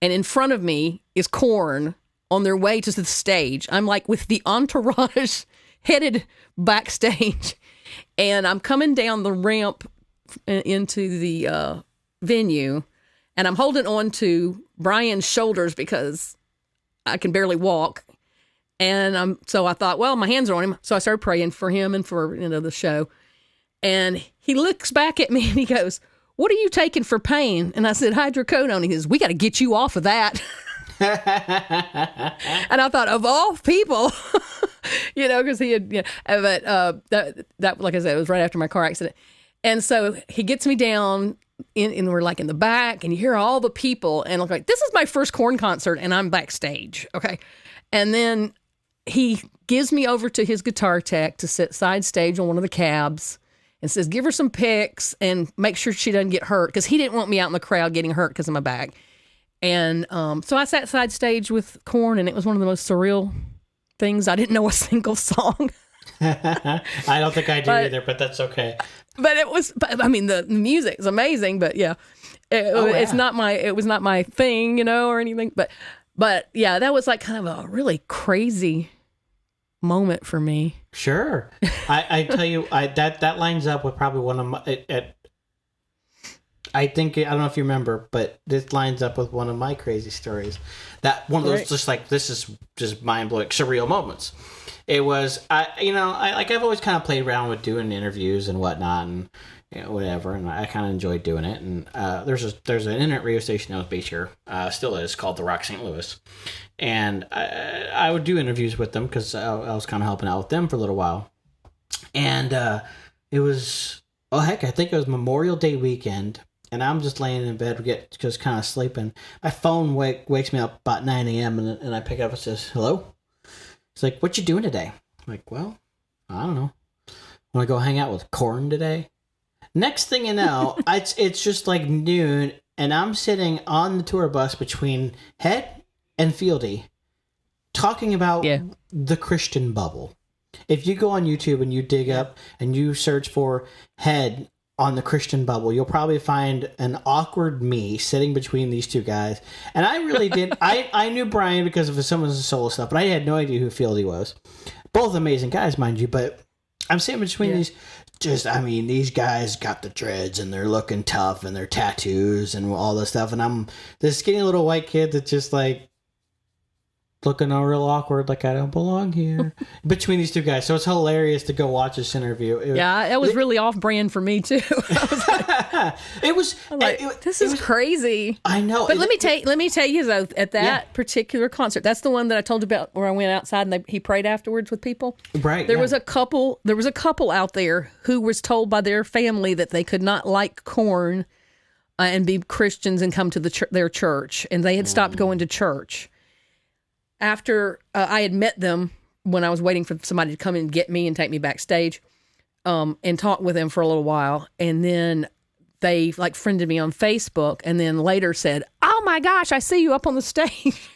and in front of me is Korn on their way to the stage. I'm like with the entourage headed backstage, and I'm coming down the ramp into the venue, and I'm holding on to Brian's shoulders because I can barely walk. And so I thought, well, my hands are on him. So I started praying for him and for the show. And he looks back at me and he goes, "What are you taking for pain?" And I said, "Hydrocodone." He goes, "We got to get you off of that." And I thought, of all people, because he had, but that, like I said, it was right after my car accident. And so he gets me down and we're like in the back, and you hear all the people, and I'm like, this is my first Korn concert, and I'm backstage. Okay. And then he gives me over to his guitar tech to sit side stage on one of the cabs and says, "Give her some picks and make sure she doesn't get hurt." Cause he didn't want me out in the crowd getting hurt because of my back. And so I sat side stage with Korn, and it was one of the most surreal things. I didn't know a single song. I don't think I do either, but that's okay. But the music is amazing, but yeah, it's not it was not my thing, or anything. But yeah, that was like kind of a really crazy moment for me. Sure. I tell you, that lines up with probably one of my, I think, I don't know if you remember, but this lines up with one of my crazy stories. That one of those, just like, this is just mind-blowing, surreal moments. It was, I've always kind of played around with doing interviews and whatnot, and whatever, and I kind of enjoyed doing it. And there's an internet radio station that was based here, still is, called The Rock St. Louis, and I would do interviews with them because I was kind of helping out with them for a little while. And it was, I think it was Memorial Day weekend, and I'm just laying in bed, just kind of sleeping. My phone wakes me up about 9 a.m. and I pick it up and says, "Hello." It's like, "What you doing today?" I'm like, "Well, I don't know. Want to go hang out with Korn today?" Next thing you know, it's just like noon, and I'm sitting on the tour bus between Head and Fieldy talking about the Christian bubble. If you go on YouTube and you dig up and you search for Head on the Christian bubble, you'll probably find an awkward me sitting between these two guys. And I really did. I knew Brian because of some of his solo stuff, but I had no idea who Fieldy was. Both amazing guys, mind you, but I'm sitting between these. These guys got the dreads and they're looking tough and their tattoos and all this stuff. And I'm this skinny little white kid that's just like looking all real awkward, like I don't belong here between these two guys. So it's hilarious to go watch this interview. It was really off brand for me too. This is crazy. I know. But let me tell you though, at that particular concert, that's the one that I told you about where I went outside and he prayed afterwards with people. Right. There was a couple out there who was told by their family that they could not like Korn and be Christians and come to their church, and they had stopped going to church. After I had met them when I was waiting for somebody to come and get me and take me backstage, and talk with them for a little while, and then they friended me on Facebook, and then later said, "Oh my gosh, I see you up on the stage."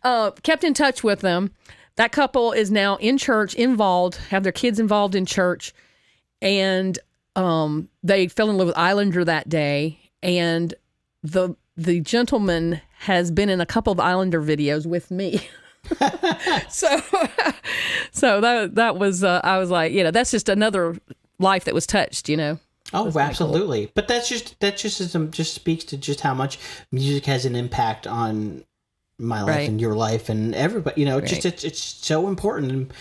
Kept in touch with them. That couple is now in church, involved, have their kids involved in church, and they fell in love with Islander that day, and the gentleman has been in a couple of Islander videos with me. so that was, I was like, that's just another life that was touched, Oh, absolutely. Cool. But that just speaks to just how much music has an impact on my life and your life and everybody, it's so important.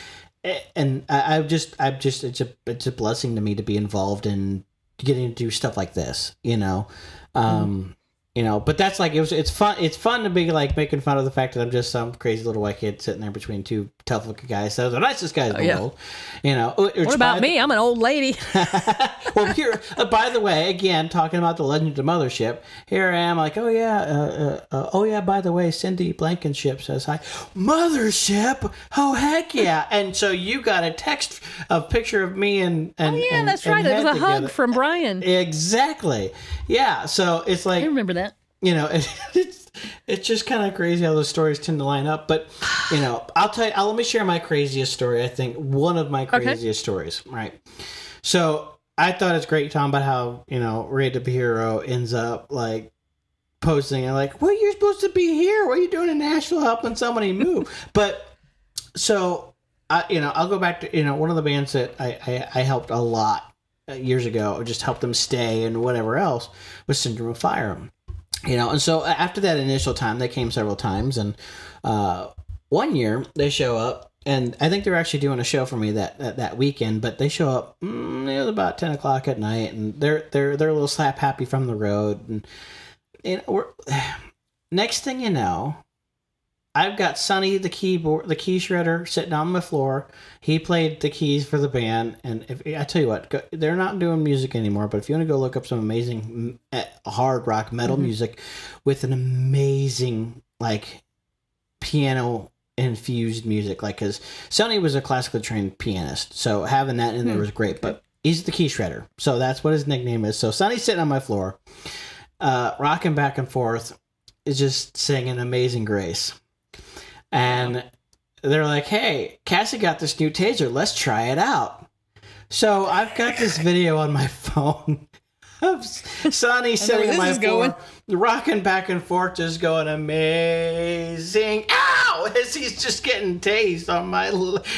and it's a blessing to me to be involved in getting to do stuff like this, but that's like, it's fun to be like making fun of the fact that I'm just some crazy little white kid sitting there between two tough looking guys. So the nicest guys in the world, What about me? I'm an old lady. Well, here, by the way, again, talking about the legend of Mothership, here I am like, by the way, Cindy Blankenship says hi. Mothership? Oh, heck yeah. And so you got a picture of me and that's right. It was a hug from Brian. Exactly. Yeah. So it's like, I remember that. It's just kind of crazy how those stories tend to line up. But, I'll tell you, let me share my craziest story. I think one of my craziest stories, right? So I thought it's great talking about how, Ray the Hero ends up like posting and like, well, you're supposed to be here. What are you doing in Nashville helping somebody move? But so, I'll go back to, one of the bands that I helped a lot years ago, just helped them stay and whatever else, was Syndrome of Fire. And so after that initial time, they came several times, and one year they show up, and I think they're actually doing a show for me that weekend, but they show up it was about 10 o'clock at night, and they're a little slap happy from the road, and next thing you know, I've got Sonny, the key shredder, sitting on my floor. He played the keys for the band, and I tell you what, they're not doing music anymore. But if you want to go look up some amazing hard rock metal music with an amazing like piano infused music, like because Sonny was a classically trained pianist, so having that in there was great. But he's the key shredder, so that's what his nickname is. So Sonny's sitting on my floor, rocking back and forth, is just singing Amazing Grace. And they're like, hey, Cassie got this new taser. Let's try it out. So I've got this video on my phone of Sonny sitting on my floor, rocking back and forth, just going, amazing. Ow! As he's just getting tased on my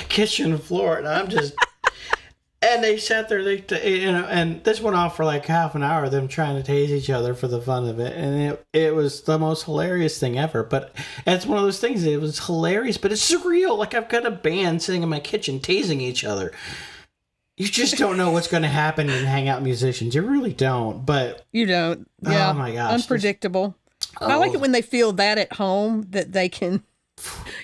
kitchen floor. And I'm just... And they sat there, and this went off for like half an hour, them trying to tase each other for the fun of it. And it was the most hilarious thing ever. But it's one of those things, it was hilarious, but it's surreal. Like I've got a band sitting in my kitchen tasing each other. You just don't know what's going to happen in Hangout Musicians. You really don't, but... You don't. Yeah. Oh my gosh. Unpredictable. I like it when they feel that at home, that they can,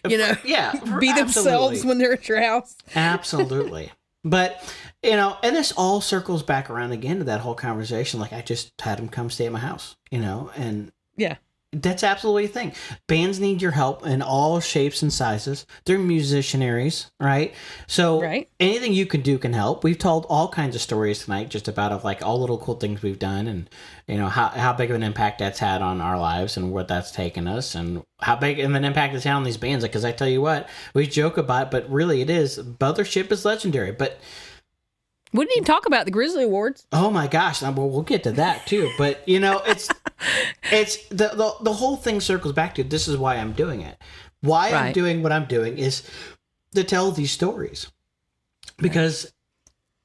be themselves when they're at your house. Absolutely. But, and this all circles back around again to that whole conversation. Like, I just had him come stay at my house, and yeah, that's absolutely a thing. Bands need your help in all shapes and sizes. They're musicianaries, right? So anything you can do can help. We've told all kinds of stories tonight just about of like all little cool things we've done, and how big of an impact that's had on our lives and what that's taken us, and how big of an impact it's had on these bands. Because I tell you what, we joke about it, but really it is. Mothership is legendary, but we didn't even talk about the Grizzly Awards. Oh my gosh, we'll get to that too. But it's the whole thing circles back to, this is why I'm doing it. Why I'm doing what I'm doing is to tell these stories, because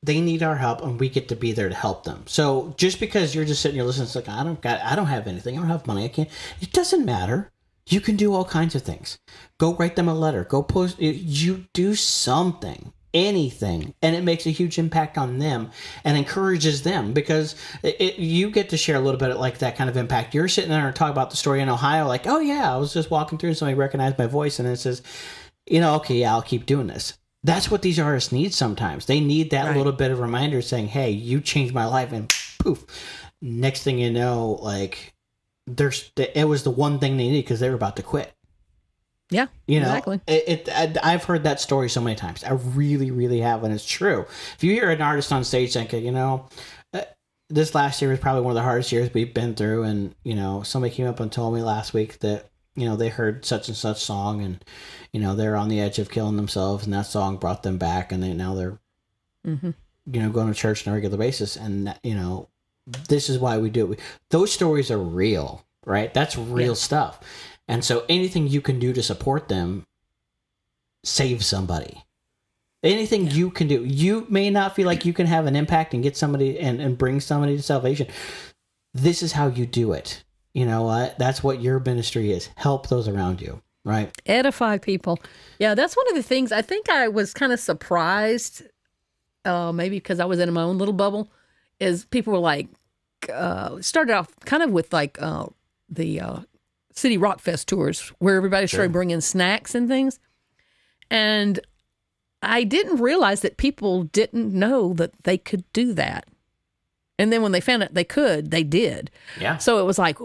they need our help, and we get to be there to help them. So just because you're just sitting here listening, it's like, I don't have anything, I don't have money, I can't. It doesn't matter. You can do all kinds of things. Go write them a letter. Go post. You do something. Anything, and it makes a huge impact on them and encourages them, because you get to share a little bit of like that kind of impact. You're sitting there and talk about the story in Ohio, like, oh yeah, I was just walking through and somebody recognized my voice, and it says, okay, yeah, I'll keep doing this. That's what these artists need sometimes. They need that little bit of reminder saying, hey, you changed my life, and poof, next thing you know, like it was the one thing they needed because they were about to quit. Yeah, exactly. I've heard that story so many times. I really, really have, and it's true. If you hear an artist on stage thinking, this last year was probably one of the hardest years we've been through, and somebody came up and told me last week that they heard such and such song, and they're on the edge of killing themselves, and that song brought them back, and now they're going to church on a regular basis, and this is why we do it. Those stories are real, right? That's real stuff. And so anything you can do to support them saves somebody. Anything you can do. You may not feel like you can have an impact and get somebody and bring somebody to salvation. This is how you do it. You know what? That's what your ministry is. Help those around you. Right. Edify people. Yeah, that's one of the things. I think I was kind of surprised, maybe because I was in my own little bubble, is people were like, started off kind of with like the City Rock Fest tours where everybody started bringing snacks and things. And I didn't realize that people didn't know that they could do that. And then when they found out they could, they did. Yeah. So it was like,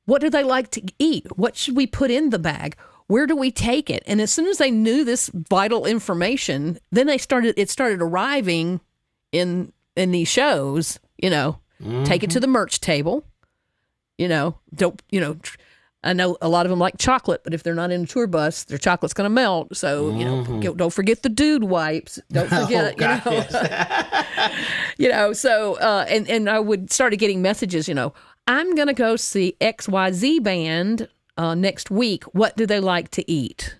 what do they like to eat? What should we put in the bag? Where do we take it? And as soon as they knew this vital information, then it started arriving in these shows, take it to the merch table, I know a lot of them like chocolate, but if they're not in a tour bus, their chocolate's going to melt. So, don't forget the dude wipes. Don't forget, so, and I started getting messages, I'm going to go see XYZ band next week. What do they like to eat?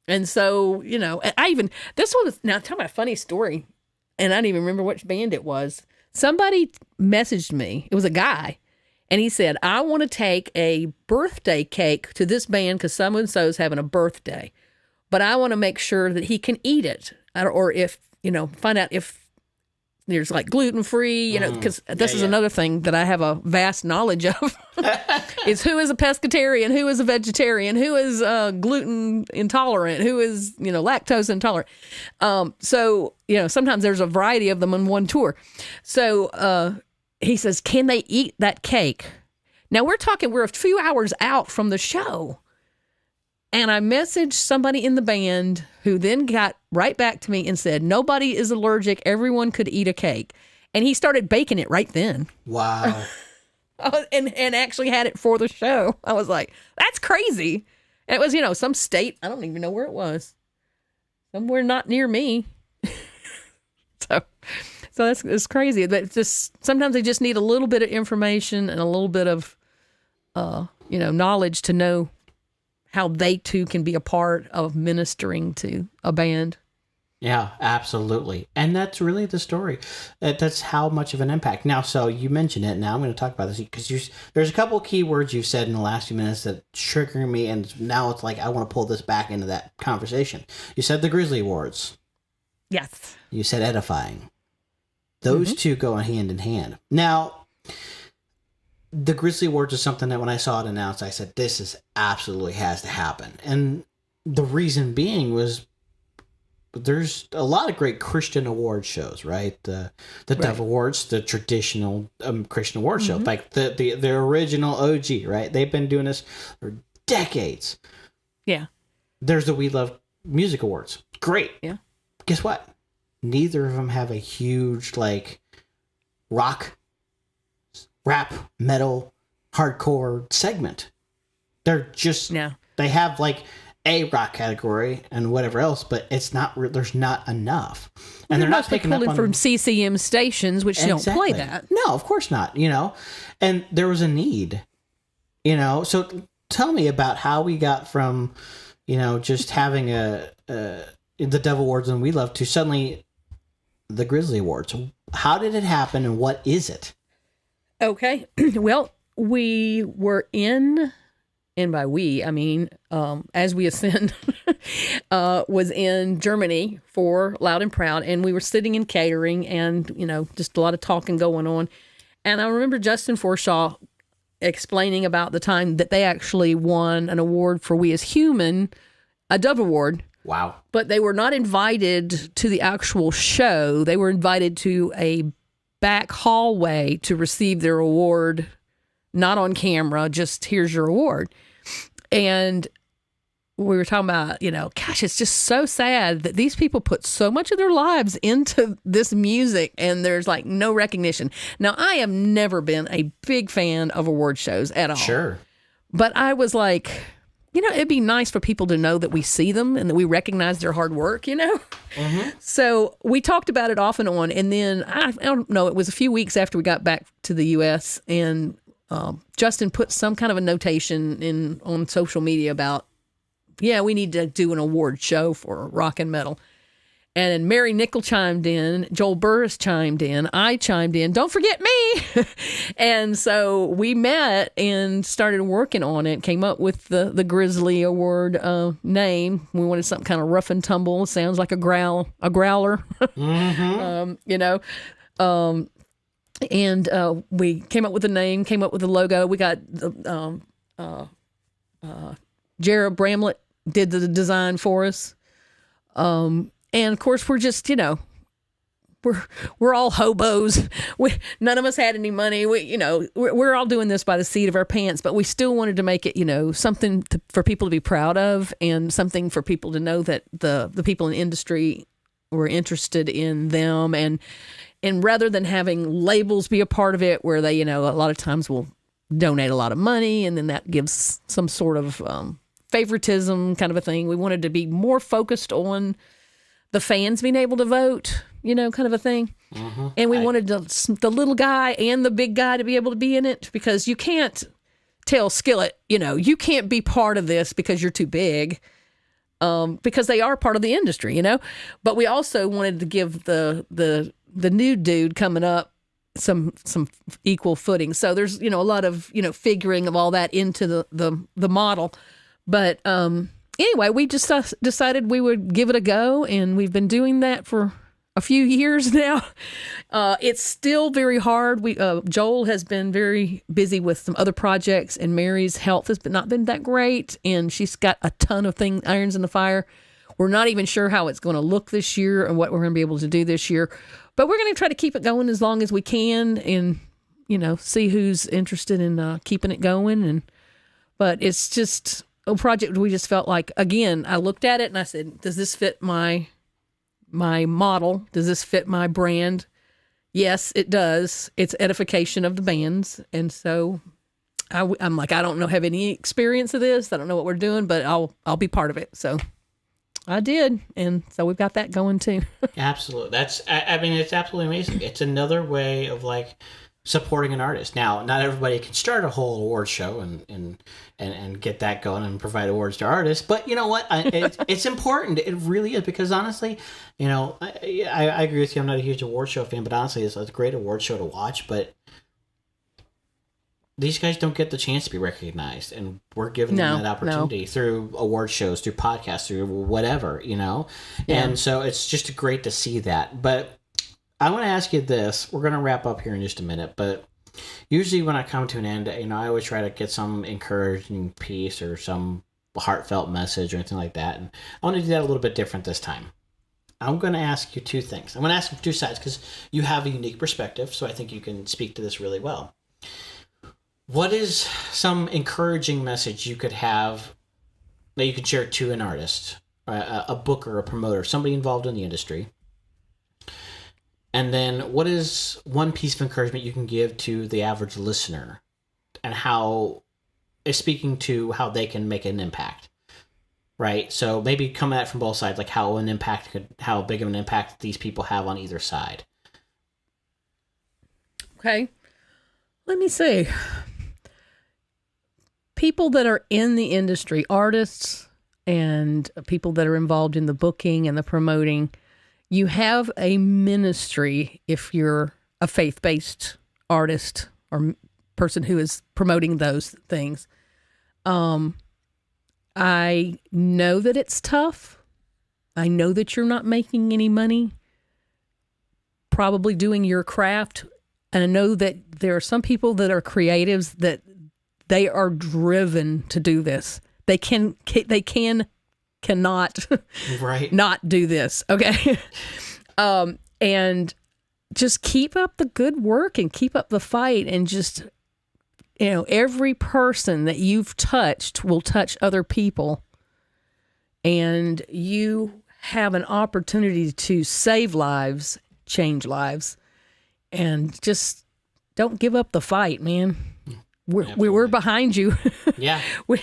And so, this one was, now tell me a funny story. And I don't even remember which band it was. Somebody messaged me. It was a guy. And he said, I want to take a birthday cake to this band because so-and-so's having a birthday. But I want to make sure that he can eat it. Or if, find out if there's like gluten-free, because this is another thing that I have a vast knowledge of, is who is a pescatarian, who is a vegetarian, who is gluten intolerant, who is, lactose intolerant. So, sometimes there's a variety of them on one tour. So, he says, can they eat that cake? Now we're a few hours out from the show. And I messaged somebody in the band who then got right back to me and said, nobody is allergic. Everyone could eat a cake. And he started baking it right then. Wow. and actually had it for the show. I was like, that's crazy. And it was, some state. I don't even know where it was. Somewhere not near me. So it's crazy. But it's just sometimes they just need a little bit of information and a little bit of, knowledge to know how they too can be a part of ministering to a band. Yeah, absolutely. And that's really the story. That's how much of an impact. Now, so you mentioned it. Now I'm going to talk about this because there's a couple of key words you've said in the last few minutes that trigger me. And now it's like I want to pull this back into that conversation. You said the Grizzly Awards. Yes. You said edifying. Those two go hand in hand. Now, the Grizzly Awards is something that when I saw it announced, I said, this is absolutely has to happen. And the reason being was there's a lot of great Christian award shows, right? The Dove Awards, the traditional Christian award show, like the original OG, right? They've been doing this for decades. Yeah. There's the We Love Music Awards. Great. Yeah. Guess what? Neither of them have a huge rock, rap, metal, hardcore segment. They're just they have a rock category and whatever else, but it's not. There's not enough, and they're not picking up on from CCM stations, which don't play that. No, of course not. And there was a need. So tell me about how we got from, just having the Dove Awards and We Love to suddenly the Grizzly Awards. How did it happen and what is it? Okay. Well, we were and by we, I mean, As We Ascend, was in Germany for Loud and Proud. And we were sitting in catering and, just a lot of talking going on. And I remember Justin Forshaw explaining about the time that they actually won an award for We As Human, a Dove Award. Wow. But they were not invited to the actual show. They were invited to a back hallway to receive their award, not on camera, just here's your award. And we were talking about, gosh, it's just so sad that these people put so much of their lives into this music and there's no recognition. Now, I have never been a big fan of award shows at all. Sure. But I was like, it'd be nice for people to know that we see them and that we recognize their hard work, Mm-hmm. So we talked about it off and on. And then, I don't know, it was a few weeks after we got back to the U.S. and Justin put some kind of a notation on social media about, we need to do an award show for rock and metal. And then Mary Nickel chimed in, Joel Burris chimed in, I chimed in, don't forget me. And so we met and started working on it, came up with the Grizzly Award name. We wanted something kind of rough and tumble, sounds like a growler, and we came up with a name, came up with a logo. We got Jared Bramlett did the design for us. And of course, we're just, we're all hobos. None of us had any money. We're all doing this by the seat of our pants, but we still wanted to make it, something for people to be proud of, and something for people to know that the people in the industry were interested in them. And rather than having labels be a part of it, where they, a lot of times will donate a lot of money, and then that gives some sort of favoritism kind of a thing. We wanted to be more focused on the fans being able to vote, kind of a thing. Mm-hmm. And we wanted the little guy and the big guy to be able to be in it, because you can't tell Skillet, you can't be part of this because you're too big, because they are part of the industry, But we also wanted to give the new dude coming up some equal footing. So there's, a lot of, figuring of all that into the model. But anyway, we just decided we would give it a go, and we've been doing that for a few years now. It's still very hard. Joel has been very busy with some other projects, and Mary's health has not been that great, and she's got a ton of irons in the fire. We're not even sure how it's going to look this year and what we're going to be able to do this year, but we're going to try to keep it going as long as we can, and see who's interested in keeping it going. But it's just a project we just felt like, again, I looked at it and I said, does this fit my model? Does this fit my brand? Yes, it does. It's edification of the bands. And so I'm like, I don't have any experience of this. I don't know what we're doing, but I'll be part of it. So I did. And so we've got that going too. Absolutely. It's absolutely amazing. It's another way of supporting an artist. Now, not everybody can start a whole award show and get that going and provide awards to artists, but you know what? It's important. It really is, because honestly, I agree with you. I'm not a huge award show fan, but honestly, it's a great award show to watch. But these guys don't get the chance to be recognized, and we're giving them that opportunity through award shows, through podcasts, through whatever, Yeah. And so it's just great to see that. But I want to ask you this. We're going to wrap up here in just a minute, but usually when I come to an end, I always try to get some encouraging piece or some heartfelt message or anything like that. And I want to do that a little bit different this time. I'm going to ask you two things. I'm going to ask you two sides, because you have a unique perspective, so I think you can speak to this really well. What is some encouraging message you could have that you could share to an artist, a booker, a promoter, somebody involved in the industry? And then what is one piece of encouragement you can give to the average listener, and how is speaking to how they can make an impact, right? So maybe come at it from both sides, like how big of an impact these people have on either side. Okay. Let me see. People that are in the industry, artists and people that are involved in the booking and the promoting, you have a ministry if you're a faith-based artist or person who is promoting those things. I know that it's tough. I know that you're not making any money probably doing your craft. And I know that there are some people that are creatives that they are driven to do this. They cannot right. not do this. Okay. And just keep up the good work and keep up the fight, and just, every person that you've touched will touch other people, and you have an opportunity to save lives, change lives, and just don't give up the fight, man. We're behind you. Yeah. We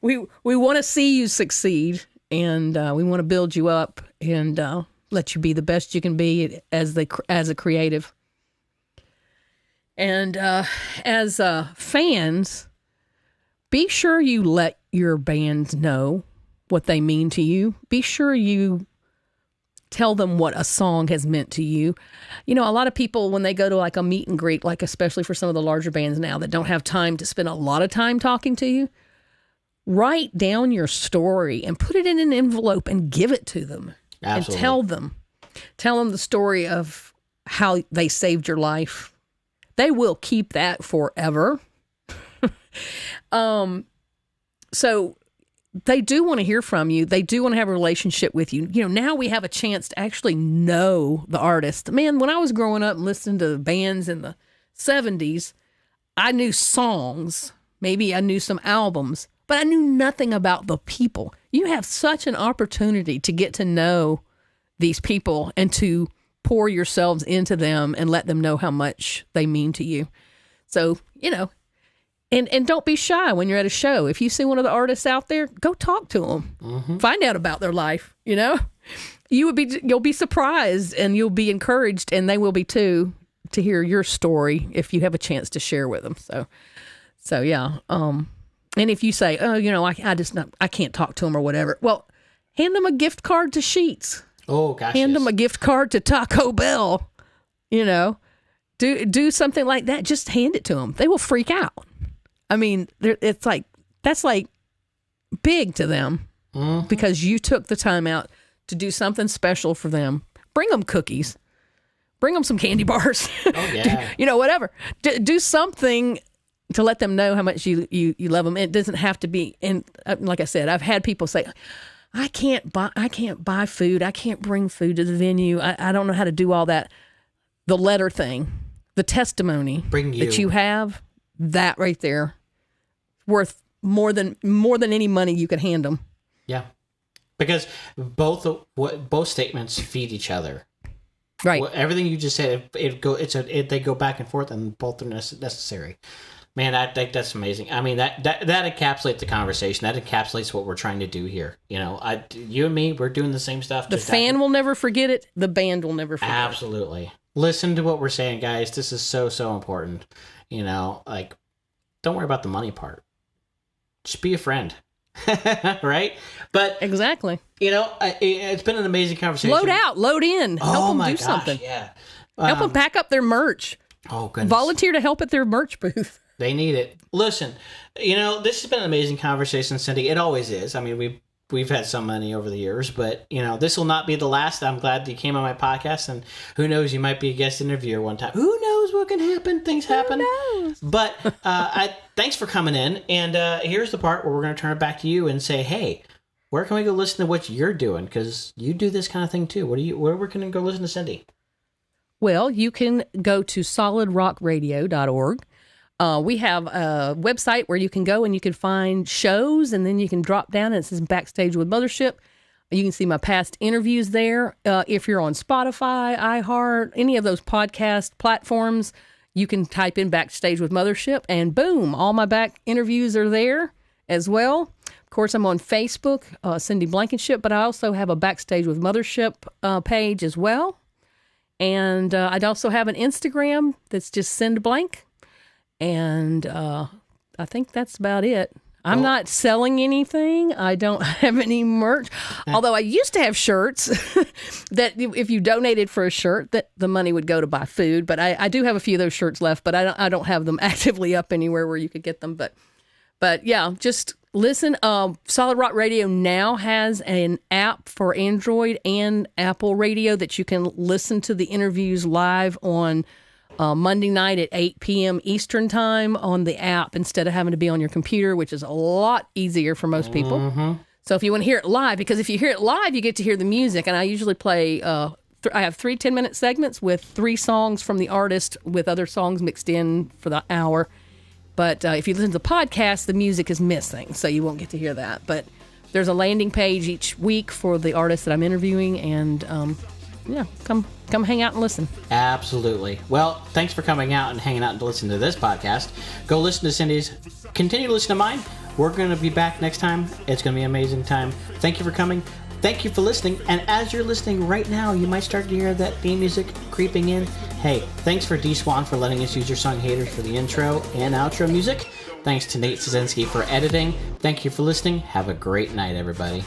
want to see you succeed, and we want to build you up and let you be the best you can be as a creative. And as fans, be sure you let your bands know what they mean to you. Be sure you Tell them what a song has meant to you. You know, a lot of people, when they go to like a meet and greet, like especially for some of the larger bands now that don't have time to spend a lot of time talking to you, write down your story and put it in an envelope and give it to them. Absolutely. And tell them the story of how they saved your life. They will keep that forever. So they do want to hear from you. They do want to have a relationship with you. You know, now we have a chance to actually know the artist. Man, when I was growing up and listening to bands in the 70s, I knew songs. Maybe I knew some albums, but I knew nothing about the people. You have such an opportunity to get to know these people and to pour yourselves into them and let them know how much they mean to you. So, you know, and don't be shy when you're at a show. If you see one of the artists out there, go talk to them. Mm-hmm. Find out about their life, you know? You'll be surprised and you'll be encouraged, and they will be too, to hear your story if you have a chance to share with them. So yeah. And if you say, oh, you know, I can't talk to them or whatever, well, hand them a gift card to Sheetz. Oh, gosh. Hand them a gift card to Taco Bell. You know, do something like that. Just hand it to them. They will freak out. I mean, it's like, that's like big to them because you took the time out to do something special for them. Bring them cookies. Bring them some candy bars. Oh, yeah. You know, whatever. Do something to let them know how much you love them. It doesn't have to be. And like I said, I've had people say, I can't buy food. I can't bring food to the venue. I don't know how to do all that. The letter thing, the testimony that you have, that right there, worth more than any money you could hand them. Yeah, because both statements feed each other. Right. Everything you just said, they go back and forth, and both are necessary. Man, I think that's amazing. I mean, that encapsulates the conversation. That encapsulates what we're trying to do here. You know, you and me, we're doing the same stuff. The fan will never forget it. The band will never forget it. Absolutely. Listen to what we're saying, guys. This is so, so important. You know, like, don't worry about the money part. Just be a friend. Right? But exactly. You know, it's been an amazing conversation. Load out, load in. Help them do something. Yeah. Help them pack up their merch. Oh, goodness. Volunteer to help at their merch booth. They need it. Listen, you know, this has been an amazing conversation, Cindy. It always is. I mean, we've had so many over the years, but, you know, this will not be the last. I'm glad that you came on my podcast, and who knows, you might be a guest interviewer one time. Who knows what can happen? Things happen. Who knows? But thanks for coming in, and here's the part where we're going to turn it back to you and say, hey, where can we go listen to what you're doing? Because you do this kind of thing too. Where can we go listen to Cindy? Well, you can go to solidrockradio.org. We have a website where you can go and you can find shows, and then you can drop down and it says Backstage with Mothership. You can see my past interviews there. If you're on Spotify, iHeart, any of those podcast platforms, you can type in Backstage with Mothership, and boom, all my back interviews are there as well. Of course, I'm on Facebook, Cindy Blankenship, but I also have a Backstage with Mothership page as well. And I'd also have an Instagram that's just Cindy Blank. And I think that's about it. I'm not selling anything. I don't have any merch. Although I used to have shirts that if you donated for a shirt, that the money would go to buy food. But I do have a few of those shirts left, but I don't have them actively up anywhere where you could get them. But yeah, just listen. Solid Rock Radio now has an app for Android and Apple Radio that you can listen to the interviews live on Monday night at 8 p.m. Eastern time on the app instead of having to be on your computer, which is a lot easier for most people. Mm-hmm. So if you want to hear it live, because if you hear it live, you get to hear the music. And I usually play, I have 3 10-minute segments with 3 songs from the artist with other songs mixed in for the hour. But if you listen to the podcast, the music is missing, so you won't get to hear that. But there's a landing page each week for the artist that I'm interviewing, and yeah, come hang out and listen. Absolutely. Well, thanks for coming out and hanging out and listening to this podcast. Go listen to Cindy's. Continue to listen to mine. We're going to be back next time. It's going to be an amazing time. Thank you for coming. Thank you for listening. And as you're listening right now, you might start to hear that theme music creeping in. Hey, thanks for D Swan for letting us use your song Haters for the intro and outro music. Thanks to Nate Szynski for editing. Thank you for listening. Have a great night, everybody.